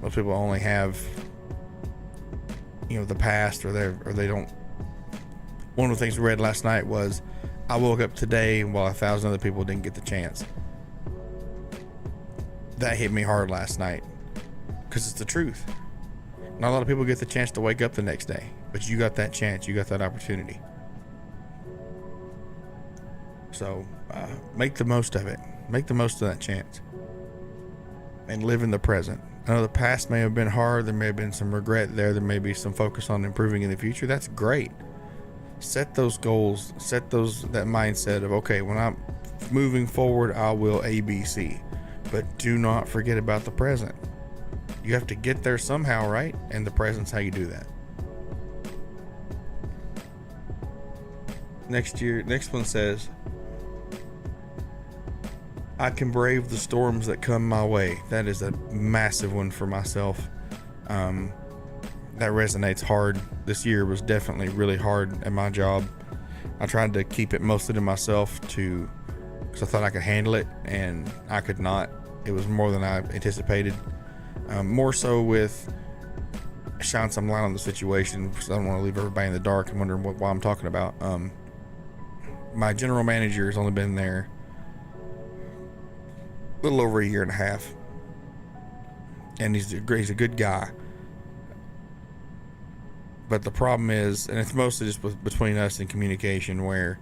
Most people only have, the past, or they don't. One of the things we read last night was, I woke up today while 1,000 other people didn't get the chance. That hit me hard last night, because it's the truth. Not a lot of people get the chance to wake up the next day, but you got that chance. You got that opportunity. So make the most of it. Make the most of that chance. And live in the present. I know the past may have been hard. There may have been some regret there. There may be some focus on improving in the future. That's great. Set those goals. Set that mindset of, okay, when I'm moving forward, I will ABC. But do not forget about the present. You have to get there somehow, right? And the present's how you do that. Next one says, I can brave the storms that come my way. That is a massive one for myself. That resonates hard. This year was definitely really hard at my job. I tried to keep it mostly to myself because I thought I could handle it, and I could not. It was more than I anticipated. More so with shining some light on the situation, because I don't want to leave everybody in the dark and wondering what I'm talking about. My general manager has only been there a little over a year and a half, and he's a good guy. But the problem is, and it's mostly just between us and communication, where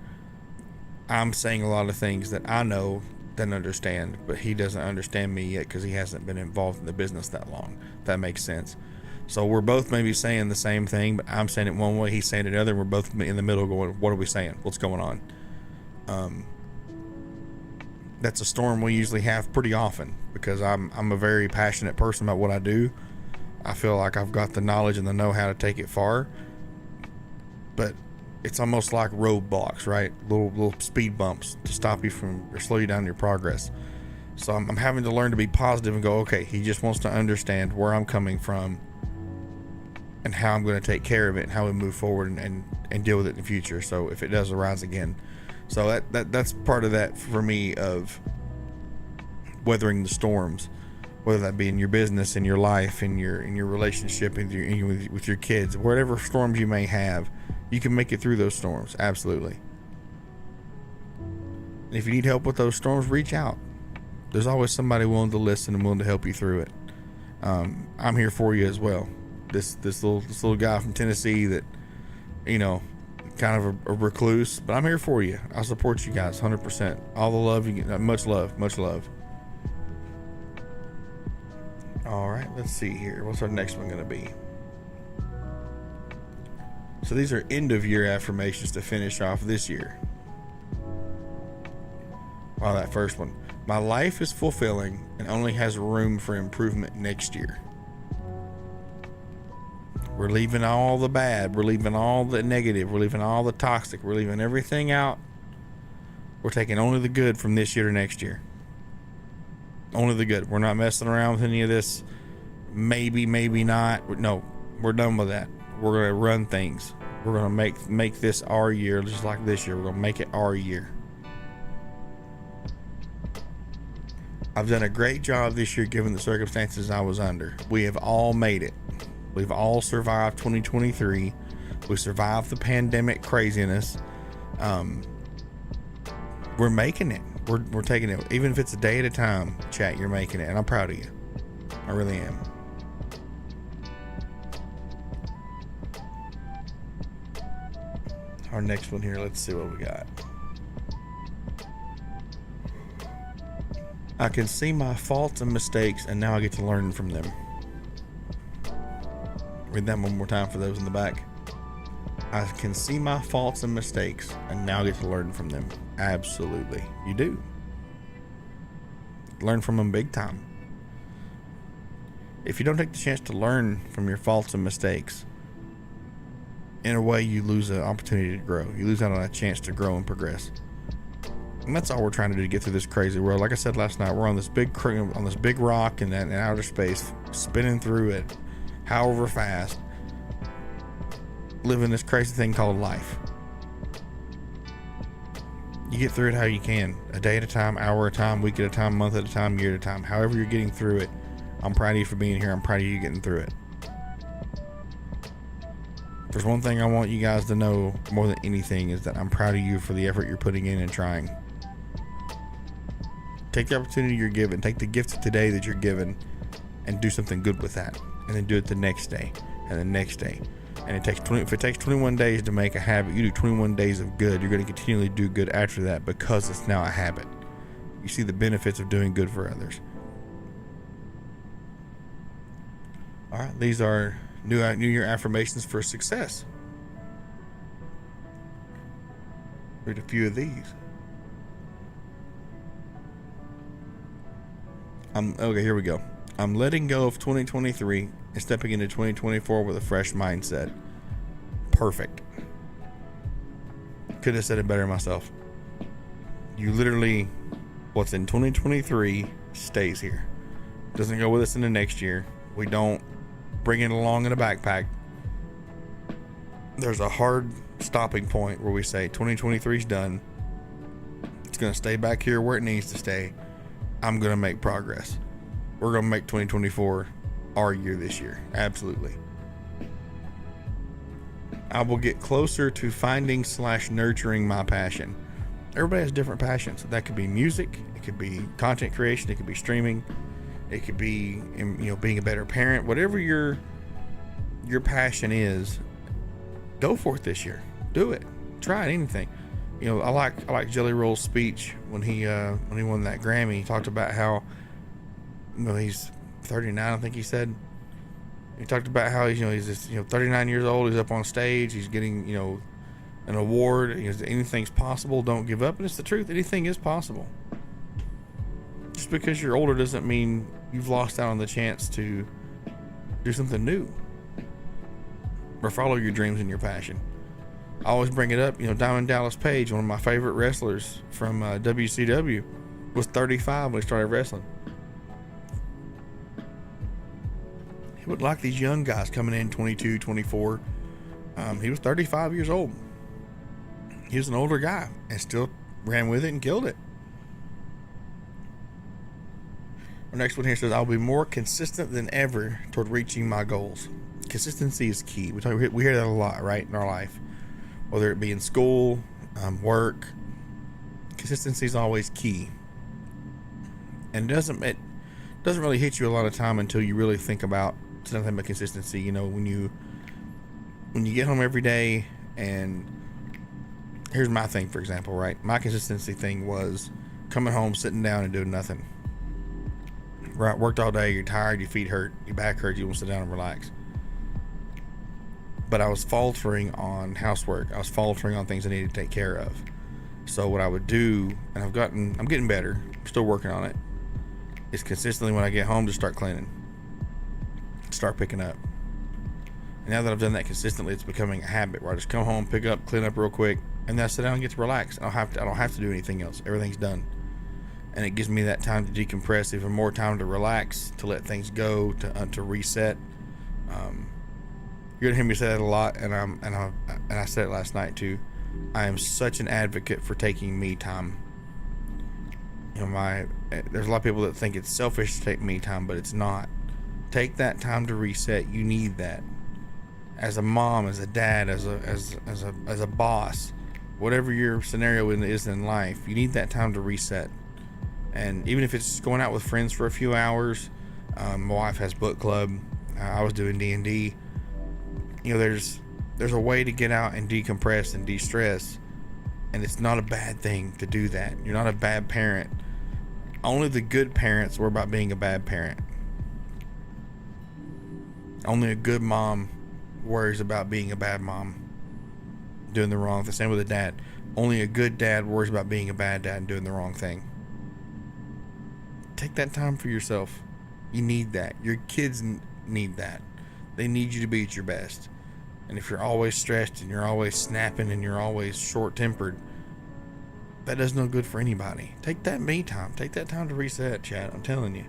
I'm saying a lot of things that I know and understand, but he doesn't understand me yet because he hasn't been involved in the business that long. If that makes sense. So we're both maybe saying the same thing, but I'm saying it one way, he's saying it another, and we're both in the middle going, what are we saying? What's going on? That's a storm we usually have pretty often, because I'm a very passionate person about what I do. I feel like I've got the knowledge and the know-how to take it far, but it's almost like roadblocks, right? Little speed bumps to stop you from, or slow you down in your progress. So I'm having to learn to be positive and go, okay, he just wants to understand where I'm coming from and how I'm going to take care of it and how we move forward and deal with it in the future. So if it does arise again. So that's part of that for me, of weathering the storms, whether that be in your business, in your life, in your relationship, with your kids, whatever storms you may have. You can make it through those storms, absolutely. And if you need help with those storms, reach out. There's always somebody willing to listen and willing to help you through it. I'm here for you as well. This little guy from Tennessee that, kind of a recluse, but I'm here for you. I'll support you guys 100%. All the love you get, much love. All right, let's see here. What's our next one going to be? So these are end of year affirmations to finish off this year. Wow, that first one. My life is fulfilling and only has room for improvement next year. We're leaving all the bad. We're leaving all the negative. We're leaving all the toxic. We're leaving everything out. We're taking only the good from this year to next year. Only the good. We're not messing around with any of this. Maybe not. No, we're done with that. We're going to run things. We're going to make this our year, just like this year. We're going to make it our year. I've done a great job this year given the circumstances I was under. We have all made it. We've all survived 2023. We survived the pandemic craziness. We're making it. We're taking it. Even if it's a day at a time, chat, you're making it. And I'm proud of you. I really am. Our next one here, let's see what we got. I can see my faults and mistakes, and now I get to learn from them. Read that one more time for those in the back. I can see my faults and mistakes, and now I get to learn from them. Absolutely. You do. Learn from them big time. If you don't take the chance to learn from your faults and mistakes, in a way, you lose an opportunity to grow. You lose out on a chance to grow and progress. And that's all we're trying to do to get through this crazy world. Like I said last night, we're on this big rock in outer space, spinning through it, however fast. living this crazy thing called life. You get through it how you can, a day at a time, hour at a time, week at a time, month at a time, year at a time. However you're getting through it, I'm proud of you for being here. I'm proud of you getting through it. There's one thing I want you guys to know more than anything is that I'm proud of you for the effort you're putting in and trying. Take the opportunity you're given. Take the gift of today that you're given and do something good with that. And then do it the next day and the next day. And if it takes 21 days to make a habit, you do 21 days of good. You're going to continually do good after that because it's now a habit. You see the benefits of doing good for others. All right, these are New Year affirmations for success. Read a few of these. Okay, here we go. I'm letting go of 2023 and stepping into 2024 with a fresh mindset. Perfect. Could have said it better myself. You literally, what's in 2023 stays here. Doesn't go with us in the next year. We don't bring it along in a backpack. There's a hard stopping point where we say 2023 is done. It's going to stay back here where it needs to stay. I'm going to make progress. We're going to make 2024 our year this year. Absolutely. I will get closer to finding / nurturing my passion. Everybody has different passions. That could be music. It could be content creation. It could be streaming. It could be, being a better parent. Whatever your passion is, go for it this year. Do it. Try it. Anything. I like Jelly Roll's speech when he won that Grammy. He talked about how he's 39, I think he said. He talked about how he's just 39 years old. He's up on stage. He's getting an award. Anything's possible. Don't give up. And it's the truth. Anything is possible. Just because you're older doesn't mean you've lost out on the chance to do something new or follow your dreams and your passion. I always bring it up. Diamond Dallas Page, one of my favorite wrestlers from WCW, was 35 when he started wrestling. He would like these young guys coming in 22, 24. He was 35 years old. He was an older guy and still ran with it and killed it. Our next one here says, I'll be more consistent than ever toward reaching my goals. Consistency is key. We hear that a lot, right, in our life. Whether it be in school, work, consistency is always key. And it doesn't really hit you a lot of time until you really think about something but consistency. When you get home every day, and here's my thing, for example, right? My consistency thing was coming home, sitting down and doing nothing. Right, worked all day, you're tired, your feet hurt, your back hurts, you want to sit down and relax. But I was faltering on housework. I was faltering on things I needed to take care of. So what I would do, and I'm getting better, I'm still working on it, is consistently when I get home, just start cleaning. Start picking up. And now that I've done that consistently, it's becoming a habit where I just come home, pick up, clean up real quick, and then I sit down and get to relax. I don't have to do anything else. Everything's done. And it gives me that time to decompress, even more time to relax, to let things go, to reset. You're gonna hear me say that a lot, and I said it last night too. I am such an advocate for taking me time. There's a lot of people that think it's selfish to take me time, but it's not. Take that time to reset. You need that. As a mom, as a dad, as a boss, whatever your scenario is in life, you need that time to reset. And even if it's going out with friends for a few hours, my wife has book club. I was doing D&D. There's a way to get out and decompress and de-stress, and it's not a bad thing to do that. You're not a bad parent. Only the good parents worry about being a bad parent. Only a good mom worries about being a bad mom, doing the wrong thing. Same with a dad. Only a good dad worries about being a bad dad and doing the wrong thing. Take that time for yourself. You need that. Your kids need that. They need you to be at your best. And if you're always stressed and you're always snapping and you're always short-tempered, that does no good for anybody. Take that me time. Take that time to reset, chat. I'm telling you.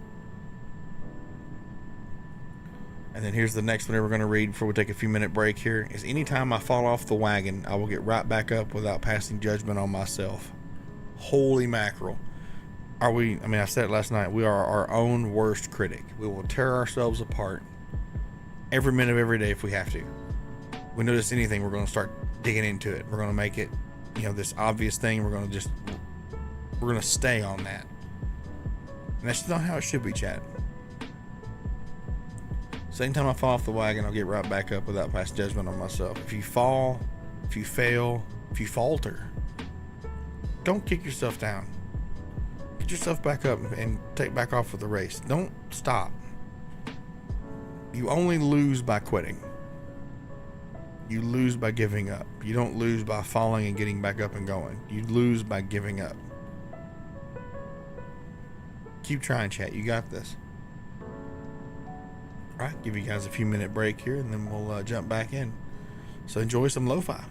And then here's the next one we're going to read before we take a few minute break here. Is anytime I fall off the wagon, I will get right back up without passing judgment on myself. Holy mackerel. I mean, I said it last night, we are our own worst critic. We will tear ourselves apart every minute of every day if we have to. We notice anything, we're going to start digging into it. We're going to make it, this obvious thing. We're going to stay on that. And that's not how it should be, chat. So anytime I fall off the wagon, I'll get right back up without passing judgment on myself. If you fall, if you fail, if you falter, don't kick yourself down. Get yourself back up and take back off with the race. Don't stop. You only lose by quitting. You lose by giving up. You don't lose by falling and getting back up and going. You lose by giving up. Keep trying, chat. You got this. Alright, give you guys a few minute break here and then we'll jump back in. So enjoy some lo-fi.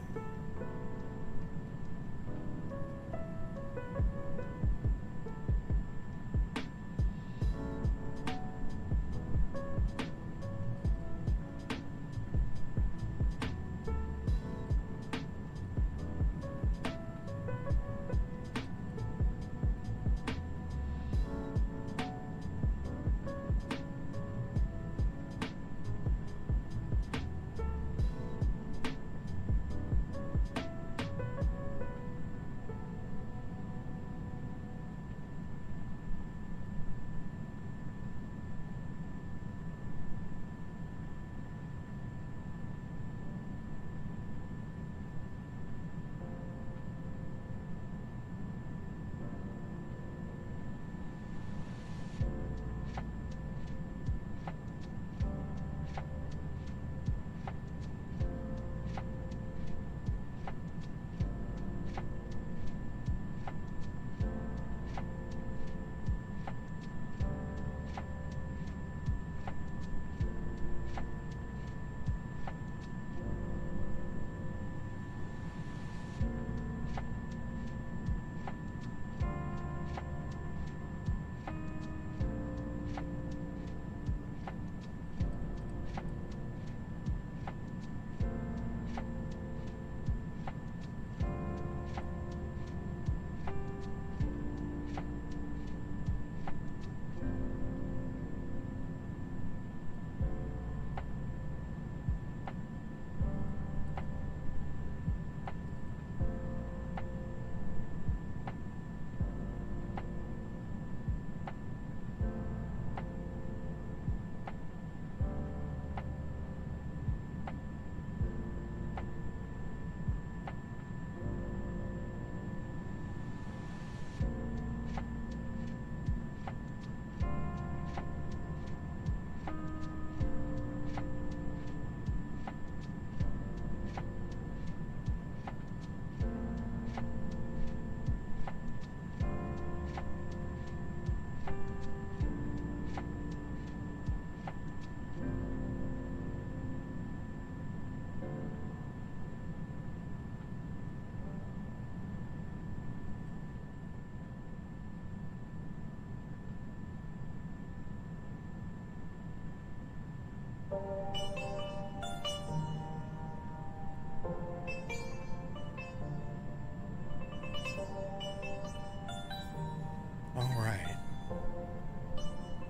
Alright.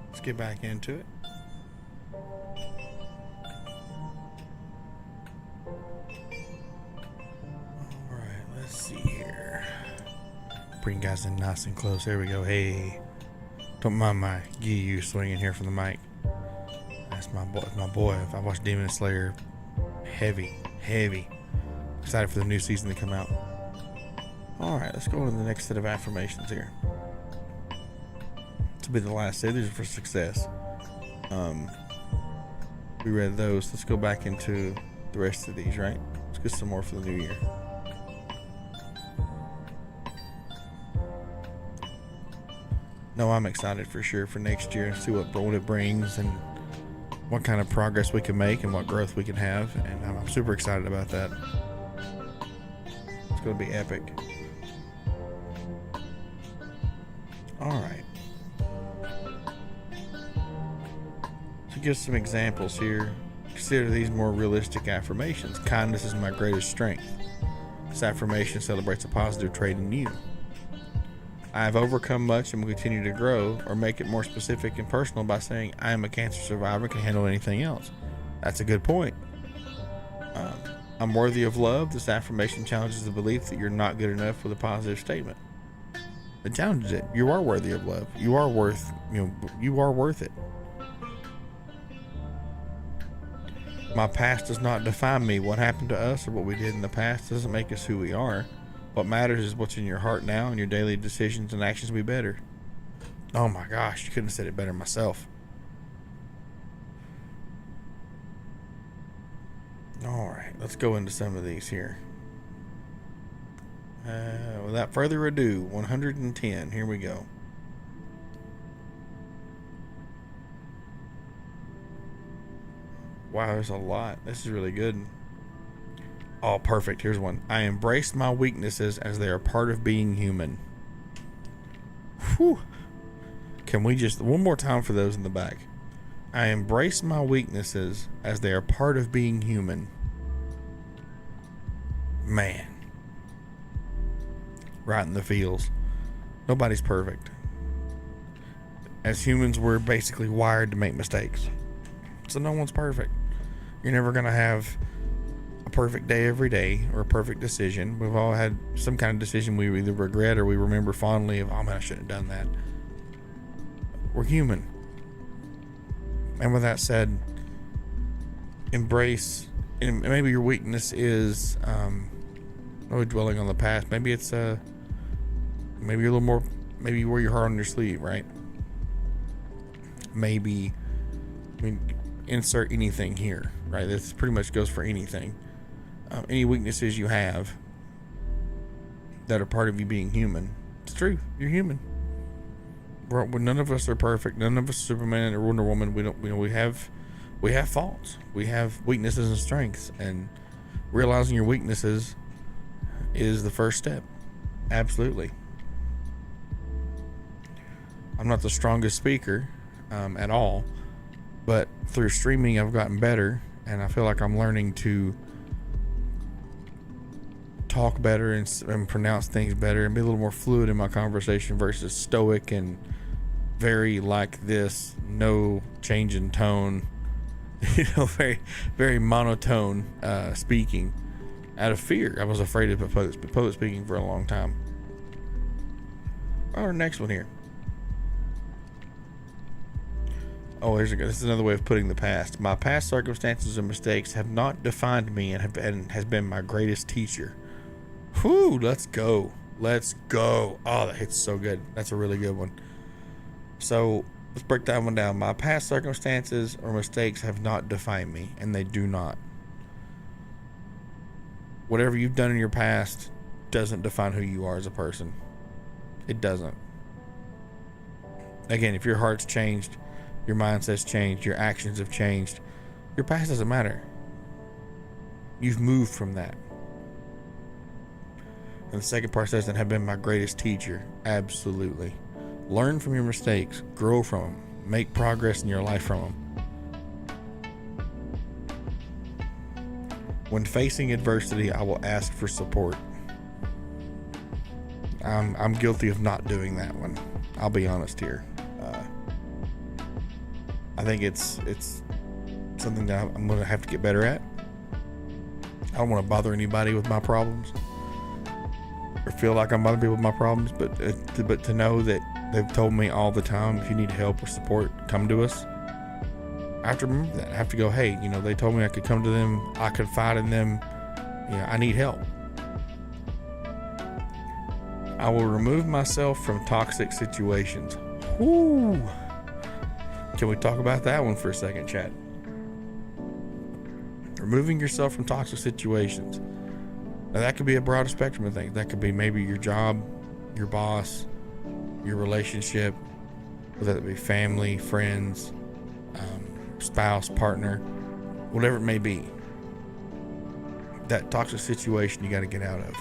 Let's get back into it. Alright, let's see here. Bring guys in nice and close. There we go. Hey. Don't mind my GU swinging here from the mic. That's my boy. If I watch Demon Slayer, heavy. Excited for the new season to come out. Alright, let's go on to the next set of affirmations here. This will be the last set. These are for success. We read those. Let's go back into the rest of these, right? Let's get some more for the new year. No, I'm excited for sure for next year. See what it brings and what kind of progress we can make and what growth we can have. And I'm super excited about that. It's going to be epic. Alright. So give some examples here. Consider these more realistic affirmations. Kindness is my greatest strength. This affirmation celebrates a positive trait in you. I have overcome much and will continue to grow, or make it more specific and personal by saying, I am a cancer survivor and can handle anything else. That's a good point. I'm worthy of love. This affirmation challenges the belief that you're not good enough with a positive statement. It challenges it. You are worthy of love. You are worth it. My past does not define me. What happened to us or what we did in the past doesn't make us who we are. What matters is what's in your heart now, and your daily decisions and actions will be better. Oh my gosh, you couldn't have said it better myself. Alright, let's go into some of these here. Without further ado, 110, here we go. Wow, there's a lot. This is really good. Oh, perfect. Here's one. I embrace my weaknesses as they are part of being human. Whew. Can we just, one more time for those in the back. I embrace my weaknesses as they are part of being human. Man. Right in the feels. Nobody's perfect. As humans, we're basically wired to make mistakes. So no one's perfect. You're never going to have a perfect day every day or a perfect decision. We've all had some kind of decision we either regret or we remember fondly of, oh man, I shouldn't have done that. We're human. And with that said, embrace, and maybe your weakness is really dwelling on the past. Maybe it's maybe you're a little more, maybe you wear your heart on your sleeve, right? Maybe, I mean, insert anything here, right? This pretty much goes for anything. Any weaknesses you have that are part of you being human. It's true. You're human. None of us are perfect. None of us are Superman or Wonder Woman. We have faults. We have weaknesses and strengths, and realizing your weaknesses is the first step. Absolutely. I'm not the strongest speaker at all, but through streaming I've gotten better, and I feel like I'm learning to talk better and pronounce things better and be a little more fluid in my conversation versus stoic and very like this, no change in tone, very, very monotone speaking out of fear. I was afraid of public speaking for a long time. Our next one here. Oh, this is another way of putting the past. My past circumstances and mistakes have not defined me and has been my greatest teacher. Whew, let's go. Let's go. Oh, that hits so good. That's a really good one. So let's break that one down. My past circumstances or mistakes have not defined me, and they do not. Whatever you've done in your past doesn't define who you are as a person. It doesn't. Again, if your heart's changed, your mindset's changed, your actions have changed, your past doesn't matter. You've moved from that. And the second part says that have been my greatest teacher. Absolutely. Learn from your mistakes, grow from them, make progress in your life from them. When facing adversity, I will ask for support. I'm guilty of not doing that one. I'll be honest here. I think it's something that I'm going to have to get better at. I don't want to bother anybody with my problems or feel like I'm bothering people with my problems, but to know that they've told me all the time, if you need help or support, come to us. I have to remember that. I have to go, hey, they told me I could come to them. I could confide in them. I need help. I will remove myself from toxic situations. Whoo! Can we talk about that one for a second, chat? Removing yourself from toxic situations. Now, that could be a broader spectrum of things. That could be maybe your job, your boss, your relationship, whether it be family, friends, spouse, partner, whatever it may be. That toxic situation you got to get out of.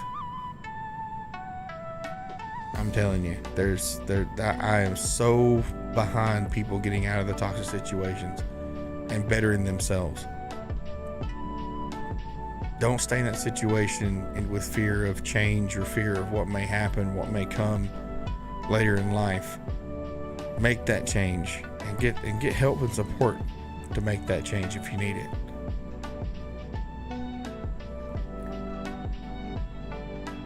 I'm telling you, I am so behind people getting out of the toxic situations. and bettering themselves. Don't stay in that situation with fear of change or fear of what may happen, what may come later in life. Make that change and get help and support to make that change if you need it.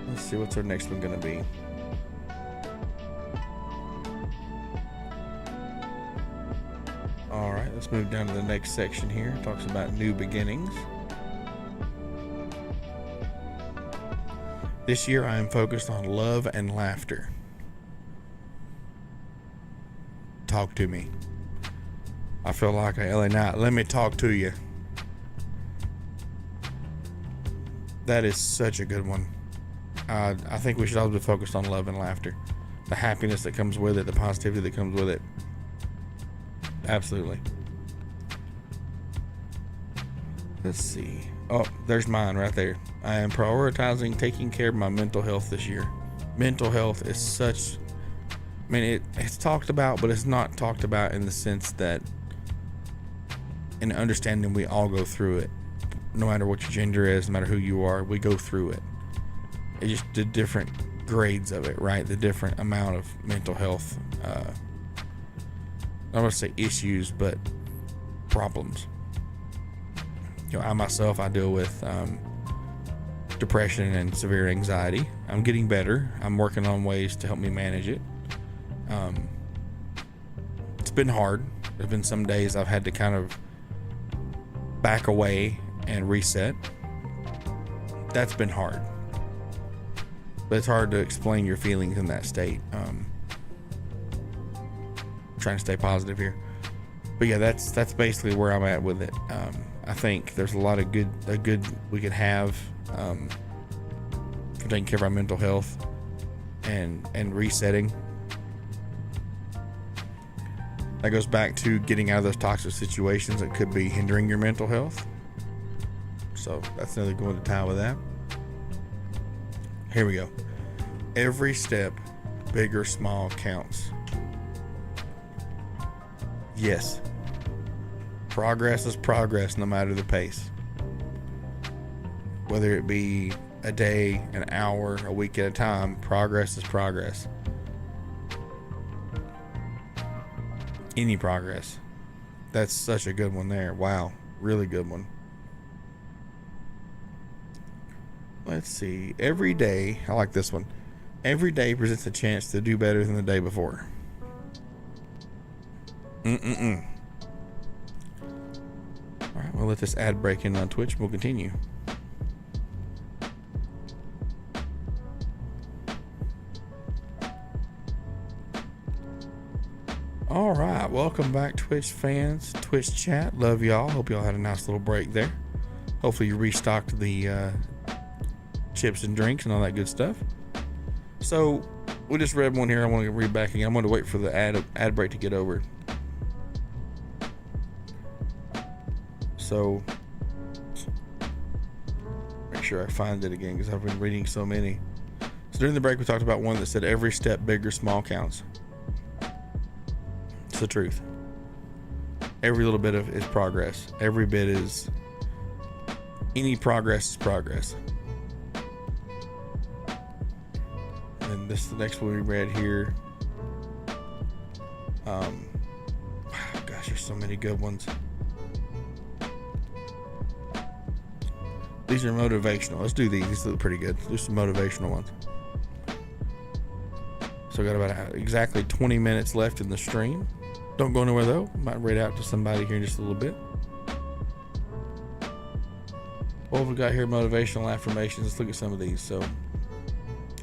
Let's see, what's our next one going to be? All right, let's move down to the next section here. It talks about new beginnings. This year I am focused on love and laughter. Talk to me. I feel like a LA Knight. Let me talk to you. That is such a good one. I think we should all be focused on love and laughter. The happiness that comes with it, the positivity that comes with it. Absolutely. Let's see. Oh, there's mine right there. I am prioritizing taking care of my mental health this year. Mental health is such... I mean, it's talked about, but it's not talked about in the sense that, in understanding, we all go through it. No matter what your gender is, no matter who you are, we go through it. It's just the different grades of it, right? The different amount of mental health, I don't want to say issues, but problems. You know, I myself, I deal with depression and severe anxiety. I'm getting better. I'm working on ways to help me manage it. It's been hard. There's been some days I've had to kind of back away and reset. That's been hard. But it's hard to explain your feelings in that state. Trying to stay positive here. But yeah, that's basically where I'm at with it. I think there's a lot of good we could have for taking care of our mental health and resetting. That goes back to getting out of those toxic situations that could be hindering your mental health. So that's another going to tie with that. Here we go. Every step, big or small, counts. Yes. Progress is progress no matter the pace. Whether it be a day, an hour, a week at a time, progress is progress. Any progress. That's such a good one there. Wow. Really good one. Let's see. Every day, I like this one. Every day presents a chance to do better than the day before. Alright, we'll let this ad break in on Twitch. We'll continue. Alright, welcome back, Twitch fans, Twitch chat. Love y'all. Hope y'all had a nice little break there. Hopefully you restocked the chips and drinks and all that good stuff. So we just read one here. I want to read back again. I'm going to wait for the ad break to get over. So make sure I find it again because I've been reading so many. So during the break we talked about one that said every step, big or small, counts. It's the truth. Every little bit of is progress. Every bit is, any progress is progress. And this is the next one we read here. Gosh, there's so many good ones. These are motivational. Let's do these. These look pretty good. Let's do some motivational ones. So I got about exactly 20 minutes left in the stream. Don't go anywhere though. Might read out to somebody here in just a little bit. What have we got here? Motivational affirmations. Let's look at some of these. So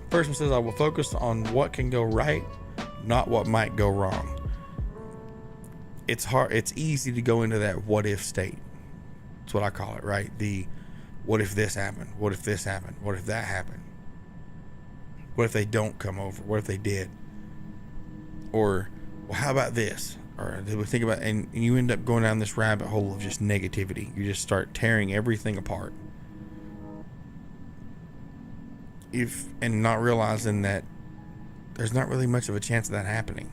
first one says, I will focus on what can go right, not what might go wrong. It's hard. It's easy to go into that what if state. That's what I call it, right? The what if this happened? What if this happened? What if that happened? What if they don't come over? What if they did? Or, well, how about this? Or did we think about, and you end up going down this rabbit hole of just negativity. You just start tearing everything apart. And not realizing that there's not really much of a chance of that happening.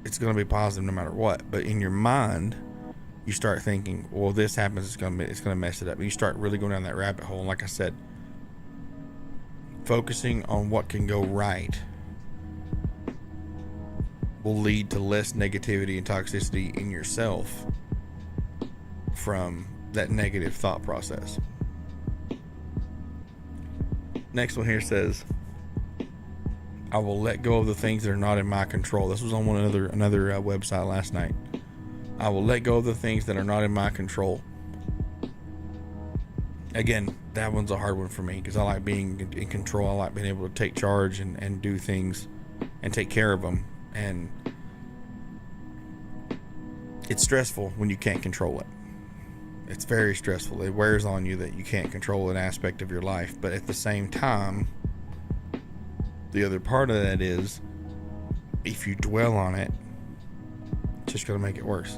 It's going to be positive no matter what. But in your mind, you start thinking, well, this happens, it's gonna mess it up. And you start really going down that rabbit hole. And like I said, focusing on what can go right will lead to less negativity and toxicity in yourself from that negative thought process. Next one here says, I will let go of the things that are not in my control. This was on another website last night. I will let go of the things that are not in my control. Again, that one's a hard one for me because I like being in control. I like being able to take charge and do things and take care of them. And it's stressful when you can't control it. It's very stressful. It wears on you that you can't control an aspect of your life. But at the same time, the other part of that is, if you dwell on it, it's just going to make it worse.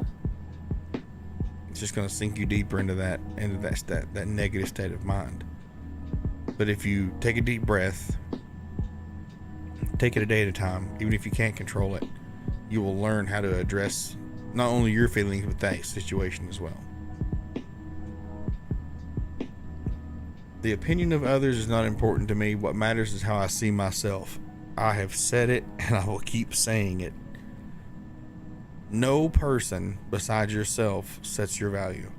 It's just going to sink you deeper into that negative state of mind. But if you take a deep breath, take it a day at a time, even if you can't control it, you will learn how to address not only your feelings, but that situation as well. The opinion of others is not important to me. What matters is how I see myself. I have said it, and I will keep saying it. No person besides yourself sets your value.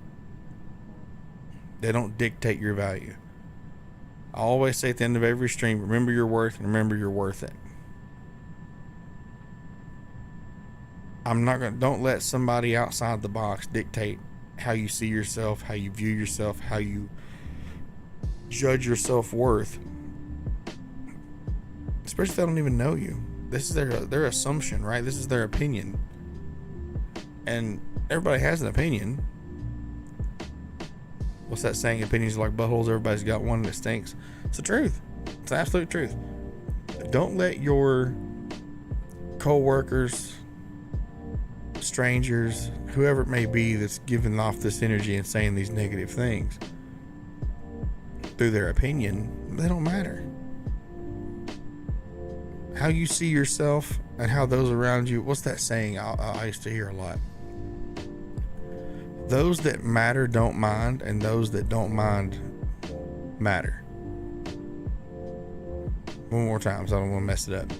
They don't dictate your value. I always say at the end of every stream, remember your worth and remember you're worth it. Don't let somebody outside the box dictate how you see yourself, how you view yourself, how you judge your self-worth. Especially if they don't even know you. This is their assumption, right? This is their opinion. And everybody has an opinion. What's that saying? Opinions are like buttholes. Everybody's got one that stinks. It's the truth. It's the absolute truth. Don't let your co-workers, strangers, whoever it may be that's giving off this energy and saying these negative things through their opinion, they don't matter. How you see yourself and how those around you, what's that saying I used to hear a lot? Those that matter don't mind, and those that don't mind matter. One more time, so I don't want to mess it up.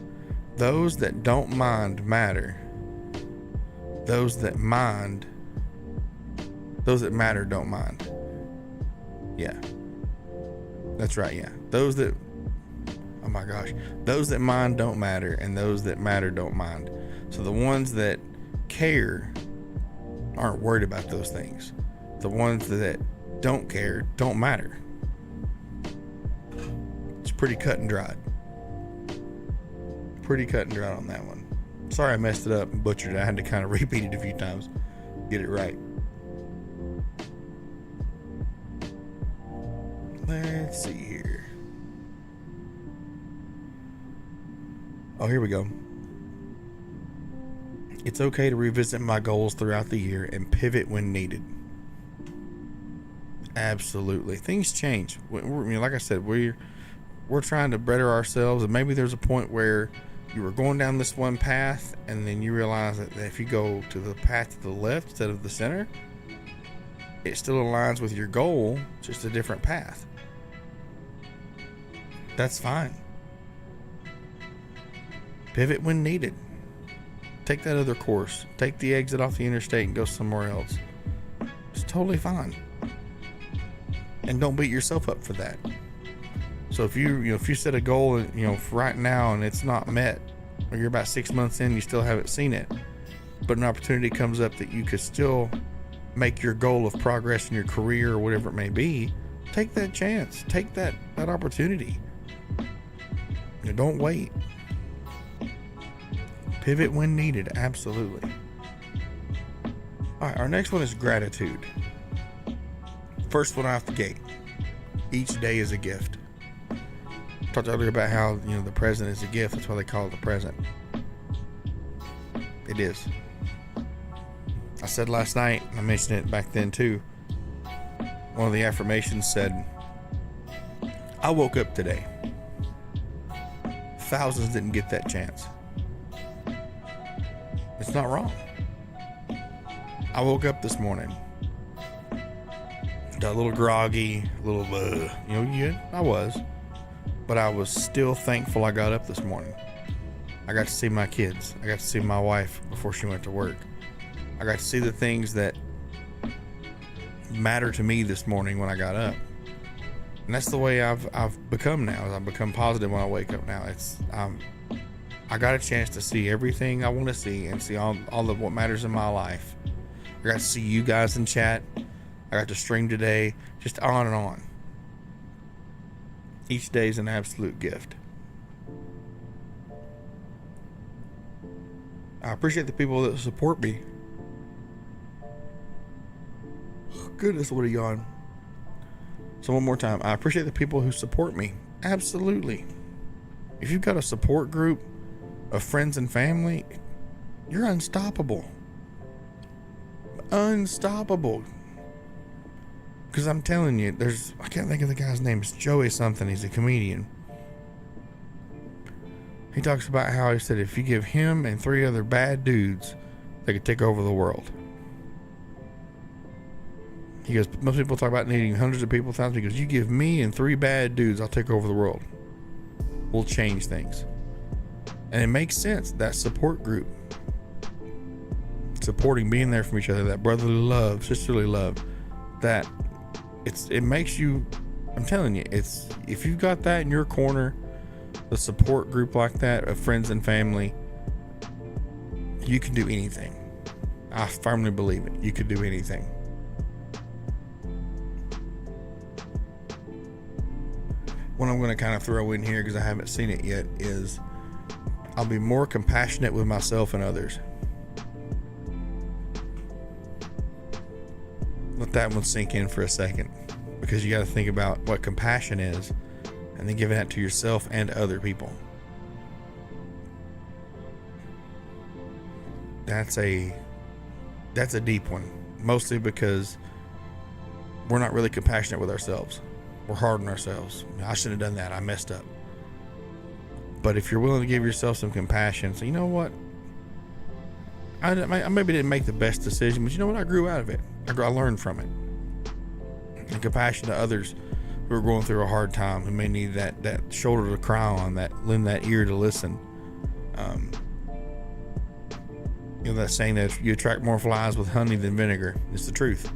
Those that don't mind matter. Those that matter don't mind. Yeah. That's right, yeah. Those that mind don't matter, and those that matter don't mind. So the ones that care aren't worried about those things. The ones that don't care don't matter. It's pretty cut and dried. Pretty cut and dried on that one. Sorry I messed it up and butchered it. I had to kind of repeat it a few times. Get it right. Let's see here. Oh, here we go. It's okay to revisit my goals throughout the year and pivot when needed. Absolutely. Things change. Like I said, we're trying to better ourselves, and maybe there's a point where you were going down this one path, and then you realize that if you go to the path to the left instead of the center, it still aligns with your goal, just a different path. That's fine. Pivot when needed. Take that other course. Take the exit off the interstate and go somewhere else. It's totally fine. And don't beat yourself up for that. So if you set a goal, for right now and it's not met, or you're about 6 months in, you still haven't seen it, but an opportunity comes up that you could still make your goal of progress in your career or whatever it may be, take that chance. Take that opportunity. Don't wait. Pivot when needed, absolutely. All right, our next one is gratitude. First one off the gate. Each day is a gift. Talked earlier about how the present is a gift. That's why they call it the present. It is. I said last night, I mentioned it back then too. One of the affirmations said, I woke up today. Thousands didn't get that chance. It's not wrong. I woke up this morning, got a little groggy, a little, yeah, I was. But I was still thankful I got up this morning. I got to see my kids. I got to see my wife before she went to work. I got to see the things that matter to me this morning when I got up. And that's the way I've become now. I've become positive when I wake up now. I got a chance to see everything I want to see and see all of what matters in my life. I got to see you guys in chat. I got to stream today, just on and on. Each day is an absolute gift. I appreciate the people that support me. Oh, goodness, what a yawn. So one more time, I appreciate the people who support me. Absolutely. If you've got a support group of friends and family, you're unstoppable. Unstoppable. Because I'm telling you, I can't think of the guy's name. It's Joey something. He's a comedian. He talks about how he said if you give him and 3 other bad dudes, they could take over the world. He goes, most people talk about needing hundreds of people, thousands. He goes, you give me and 3 bad dudes, I'll take over the world. We'll change things. And it makes sense, that support group. Supporting, being there for each other, that brotherly love, sisterly love, that it makes you, I'm telling you, if you've got that in your corner, the support group like that of friends and family, you can do anything. I firmly believe it. You could do anything. What I'm going to kind of throw in here, because I haven't seen it yet, is I'll be more compassionate with myself and others. Let that one sink in for a second, because you got to think about what compassion is and then giving that to yourself and other people. That's a deep one, mostly because we're not really compassionate with ourselves. We're hard on ourselves. I shouldn't have done that. I messed up. But if you're willing to give yourself some compassion, so you know what? I maybe didn't make the best decision, but you know what? I grew out of it. I learned from it. And compassion to others who are going through a hard time, who may need that shoulder to cry on, lend that ear to listen. That saying that you attract more flies with honey than vinegar. It's the truth.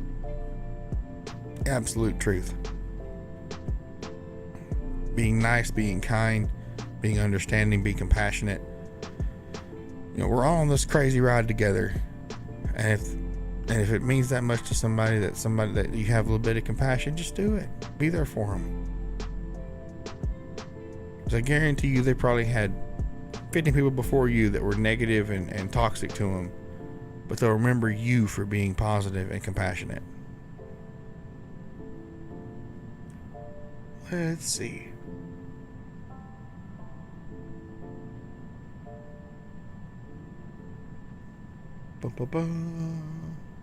Absolute truth. Being nice, being kind, being understanding, being compassionate. We're all on this crazy ride together. And if it means that much to somebody that you have a little bit of compassion, just do it. Be there for them. Because I guarantee you they probably had 50 people before you that were negative and toxic to them. But they'll remember you for being positive and compassionate. Let's see.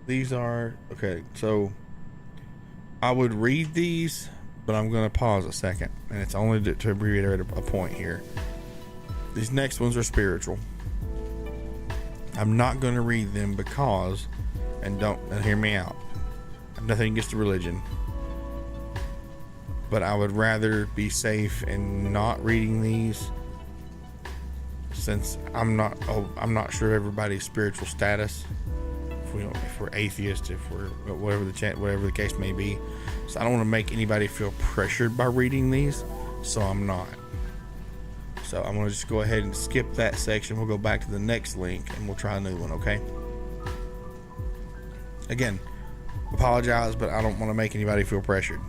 These are okay, so I would read these, but I'm going to pause a second, and it's only to reiterate a point here. These next ones are spiritual. I'm not going to read them because, and hear me out, I have nothing against the religion, but I would rather be safe in not reading these, since I'm not sure everybody's spiritual status. If we're atheists, if we're whatever the case may be. So I don't want to make anybody feel pressured by reading these, so I'm not. So I'm going to just go ahead and skip that section. We'll go back to the next link and we'll try a new one, okay? Again, apologize, but I don't want to make anybody feel pressured.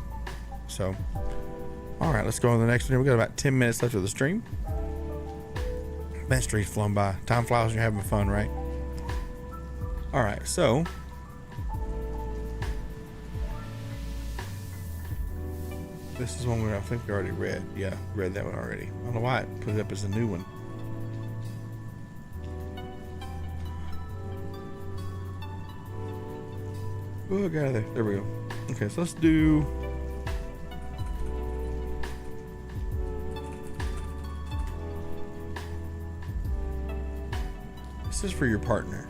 So, all right, let's go on to the next one. We've got about 10 minutes left of the stream. That street's flown by. Time flies when you're having fun, right? All right, so this is one I think we already read. Yeah, read that one already. I don't know why it put it up as a new one. Oh, got it there. There we go. Okay, so let's do. This is for your partner.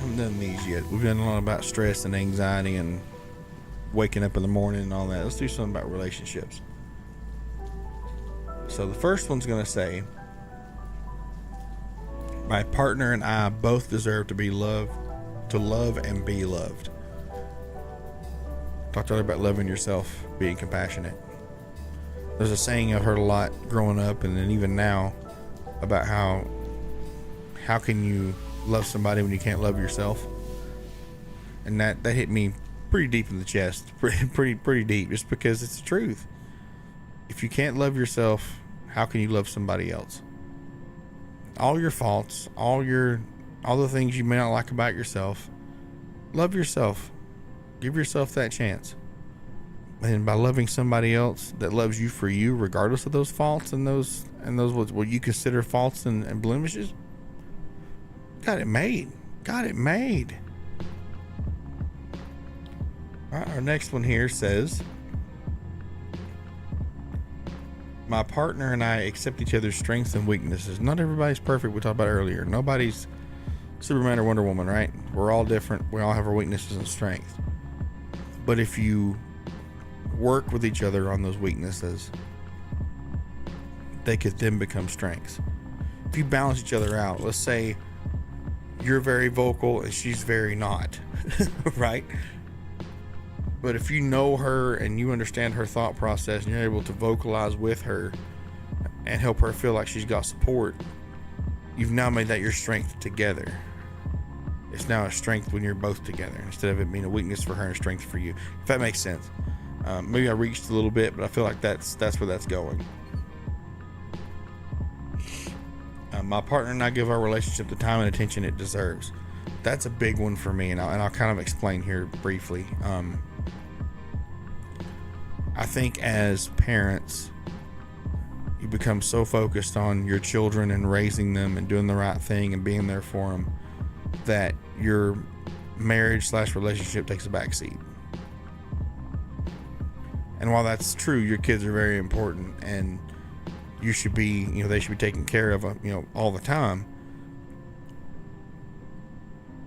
haven't done these yet. We've done a lot about stress and anxiety and waking up in the morning and all that. Let's do something about relationships. So the first one's going to say, my partner and I both deserve to be loved, to love and be loved. Talked earlier about loving yourself, being compassionate. There's a saying I've heard a lot growing up and then even now about how can you love somebody when you can't love yourself? And that hit me pretty deep in the chest, pretty deep, just because it's the truth. If you can't love yourself, how can you love somebody else? All your faults, all the things you may not like about yourself, love yourself. Give yourself that chance. And by loving somebody else that loves you for you, regardless of those faults and those what you consider faults and blemishes, got it made. All right, our next one here says, my partner and I accept each other's strengths and weaknesses. Not everybody's perfect. We talked about earlier. Nobody's Superman or Wonder Woman, right? We're all different. We all have our weaknesses and strengths. But if you work with each other on those weaknesses, they could then become strengths. If you balance each other out, let's say you're very vocal and she's very not, right? But if you know her and you understand her thought process and you're able to vocalize with her and help her feel like she's got support, you've now made that your strength together. It's now a strength when you're both together instead of it being a weakness for her and a strength for you. If that makes sense. Maybe I reached a little bit, but I feel like that's where that's going. My partner and I give our relationship the time and attention it deserves. That's a big one for me, and I'll kind of explain here briefly. I think as parents, you become so focused on your children and raising them and doing the right thing and being there for them that your marriage/relationship takes a backseat. And while that's true, your kids are very important and you should be, they should be taken care of, all the time.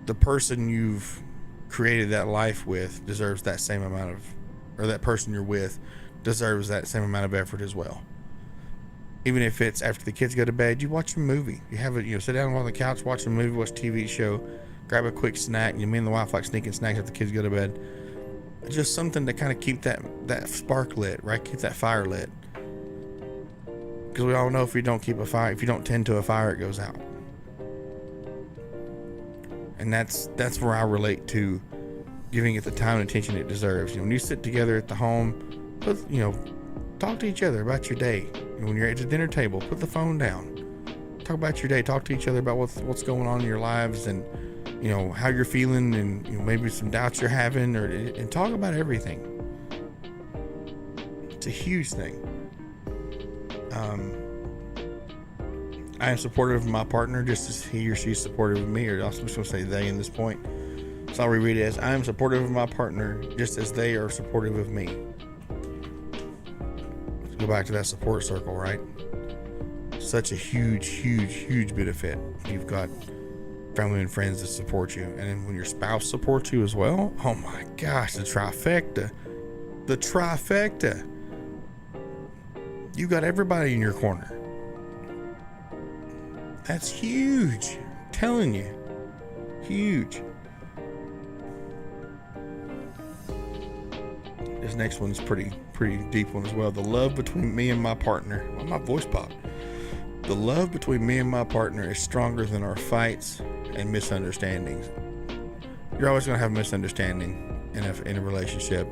The person you've created that life with deserves that same amount of, or that person you're with deserves that same amount of effort as well. Even if it's after the kids go to bed, you watch a movie. You have it, sit down on the couch, watch a movie, watch a TV show, grab a quick snack. Me and the wife like sneaking snacks after the kids go to bed. Just something to kind of keep that spark lit, right? Keep that fire lit. Because we all know if you don't tend to a fire, it goes out. And that's where I relate to giving it the time and attention it deserves. When you sit together at the home, talk to each other about your day. When you're at the dinner table, put the phone down. Talk about your day. Talk to each other about what's going on in your lives and how you're feeling and maybe some doubts you're having, and talk about everything. It's a huge thing. I am supportive of my partner just as he or she's supportive of me, or I'm just going to say they in this point. So I'll reread it as, I am supportive of my partner just as they are supportive of me. Let's go back to that support circle, right? Such a huge benefit. You've got family and friends that support you, and then when your spouse supports you as well, oh my gosh, the trifecta. You got everybody in your corner. That's huge. I'm telling you, huge. This next one's pretty deep one as well. The love between me and my partner. Well, my voice popped. The love between me and my partner is stronger than little and misunderstandings. You're always going to have misunderstanding in a relationship.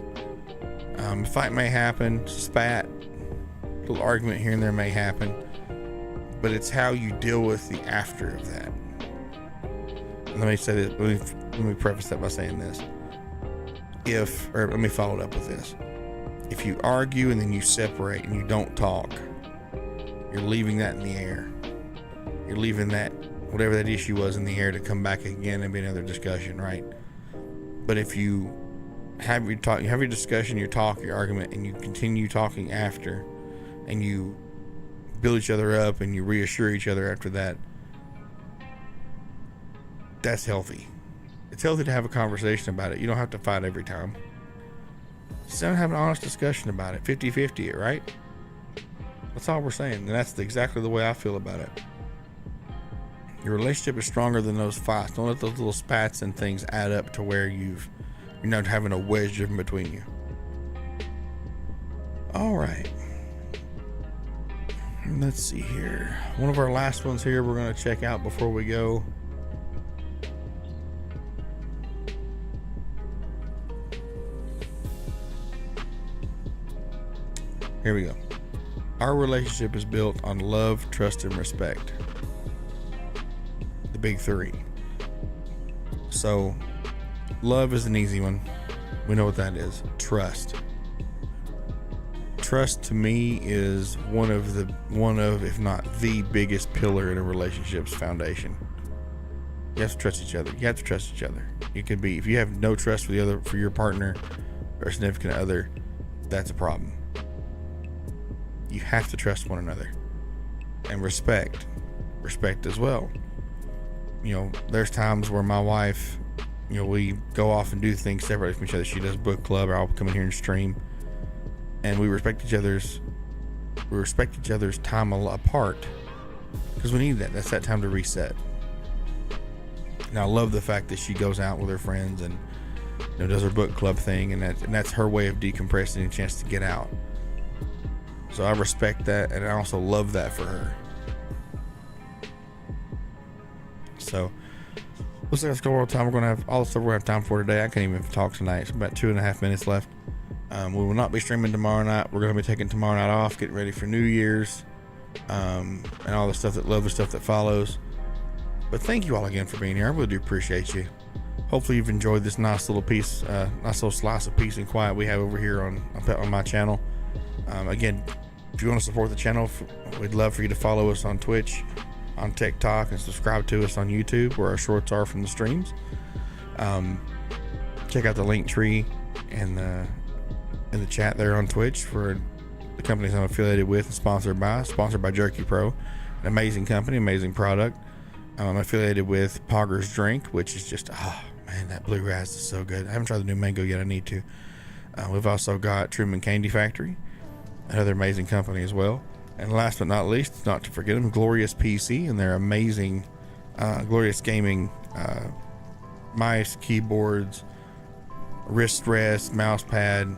A fight may happen, spat, a little argument here and there may happen, but it's how you deal with the after of that. And let me say this. Let me preface that by saying this. Let me follow it up with this. If you argue and then you separate and you don't talk, you're leaving that in the air. You're leaving that, whatever that issue was, in the air to come back again and be another discussion, right? But if you have your discussion, your talk, your argument, and you continue talking after, and you build each other up and you reassure each other after that, that's healthy. It's healthy to have a conversation about it. You don't have to fight every time. Just have an honest discussion about it. 50-50 it, right? That's all we're saying. And that's exactly the way I feel about it. Your relationship is stronger than those fights. Don't let those little spats and things add up to where you're not having a wedge driven between you. All right. Let's see here. One of our last ones here we're going to check out before we go. Here we go. Our relationship is built on love, trust, and respect. The big three. So, love is an easy one. We know what that is. Trust. Trust to me is one of, if not the biggest pillar in a relationship's foundation. You have to trust each other. You have to trust each other. It could be, if you have no trust for your partner or significant other, that's a problem. You have to trust one another. And respect as well. You know, there's times where my wife, you know, we go off and do things separately from each other. She does book club, or I'll come in here and stream, and we respect each other's time apart, because we need that. That's that time to reset. And I love the fact that she goes out with her friends and, you know, does her book club thing, and that's her way of decompressing, a chance to get out. So I respect that, and I also love that for her. So looks like that's all the time we're going to have. All the stuff we're going to have time for today. I can't even talk tonight. It's about 2.5 minutes left. We will not be streaming tomorrow night. We're going to be taking tomorrow night off, getting ready for New Year's, and all the stuff that follows. But thank you all again for being here. I really do appreciate you. Hopefully you've enjoyed this nice little slice of peace and quiet we have over here on my channel. Again, if you want to support the channel, we'd love for you to follow us on Twitch, on TikTok, and subscribe to us on YouTube, where our shorts are from the streams. Check out the link tree in the chat there on Twitch for the companies I'm affiliated with and sponsored by Jerky Pro, an amazing company, amazing product. I'm affiliated with Pogger's Drink, which is just, oh man, that bluegrass is so good. I haven't tried the new mango yet. I need to. We've also got Truman Candy Factory, another amazing company as well. And last but not least, not to forget them, Glorious PC and their amazing Glorious Gaming mice, keyboards, wrist rest, mouse pad.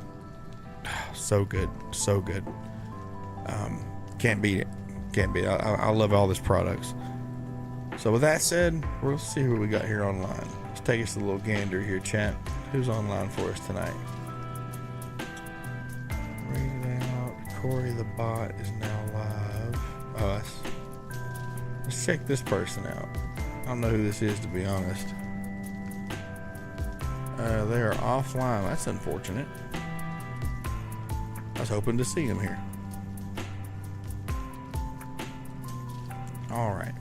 So good. Can't beat it. I love all these products. So with that said, we'll see who we got here online. Let's take us a little gander here, chat. Who's online for us tonight? Read it out. Corey the bot is now live. Us. Let's check this person out. I don't know who this is, to be honest. They are offline. That's unfortunate. I was hoping to see him here. All right.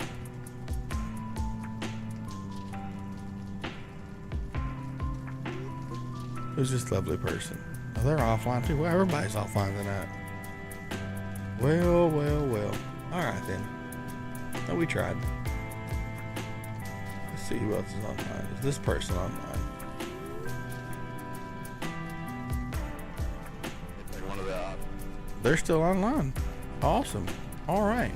Who's this lovely person? Oh, they're offline too. Well, everybody's offline tonight. Well. All right then. Oh, we tried. Let's see who else is online. Is this person online? They're still online. Awesome. All right.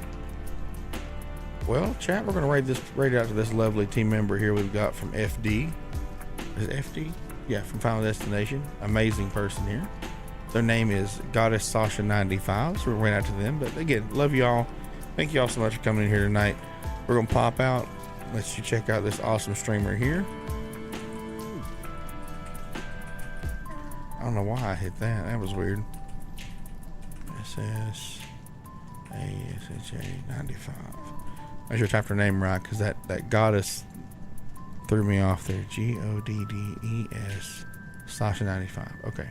Well, chat, we're going to rate out to this lovely team member here we've got from FD. Is it FD? Yeah, from Final Destination. Amazing person here. Their name is Goddess Sasha 95, so we're going out to them. But again, love y'all. Thank y'all so much for coming in here tonight. We're going to pop out. Let you check out this awesome streamer here. I don't know why I hit that. That was weird. SSASHA95. Make sure I typed her name right, because that goddess threw me off there. GODDES Sasha 95. Okay.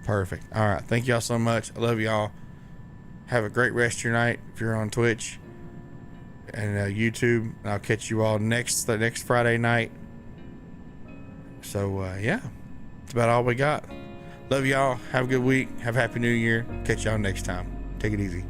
Perfect. All right. Thank y'all so much. I love y'all. Have a great rest of your night if you're on Twitch and YouTube. And I'll catch you all next Friday night. So yeah, that's about all we got. Love y'all. Have a good week. Have a happy new year. Catch y'all next time. Take it easy.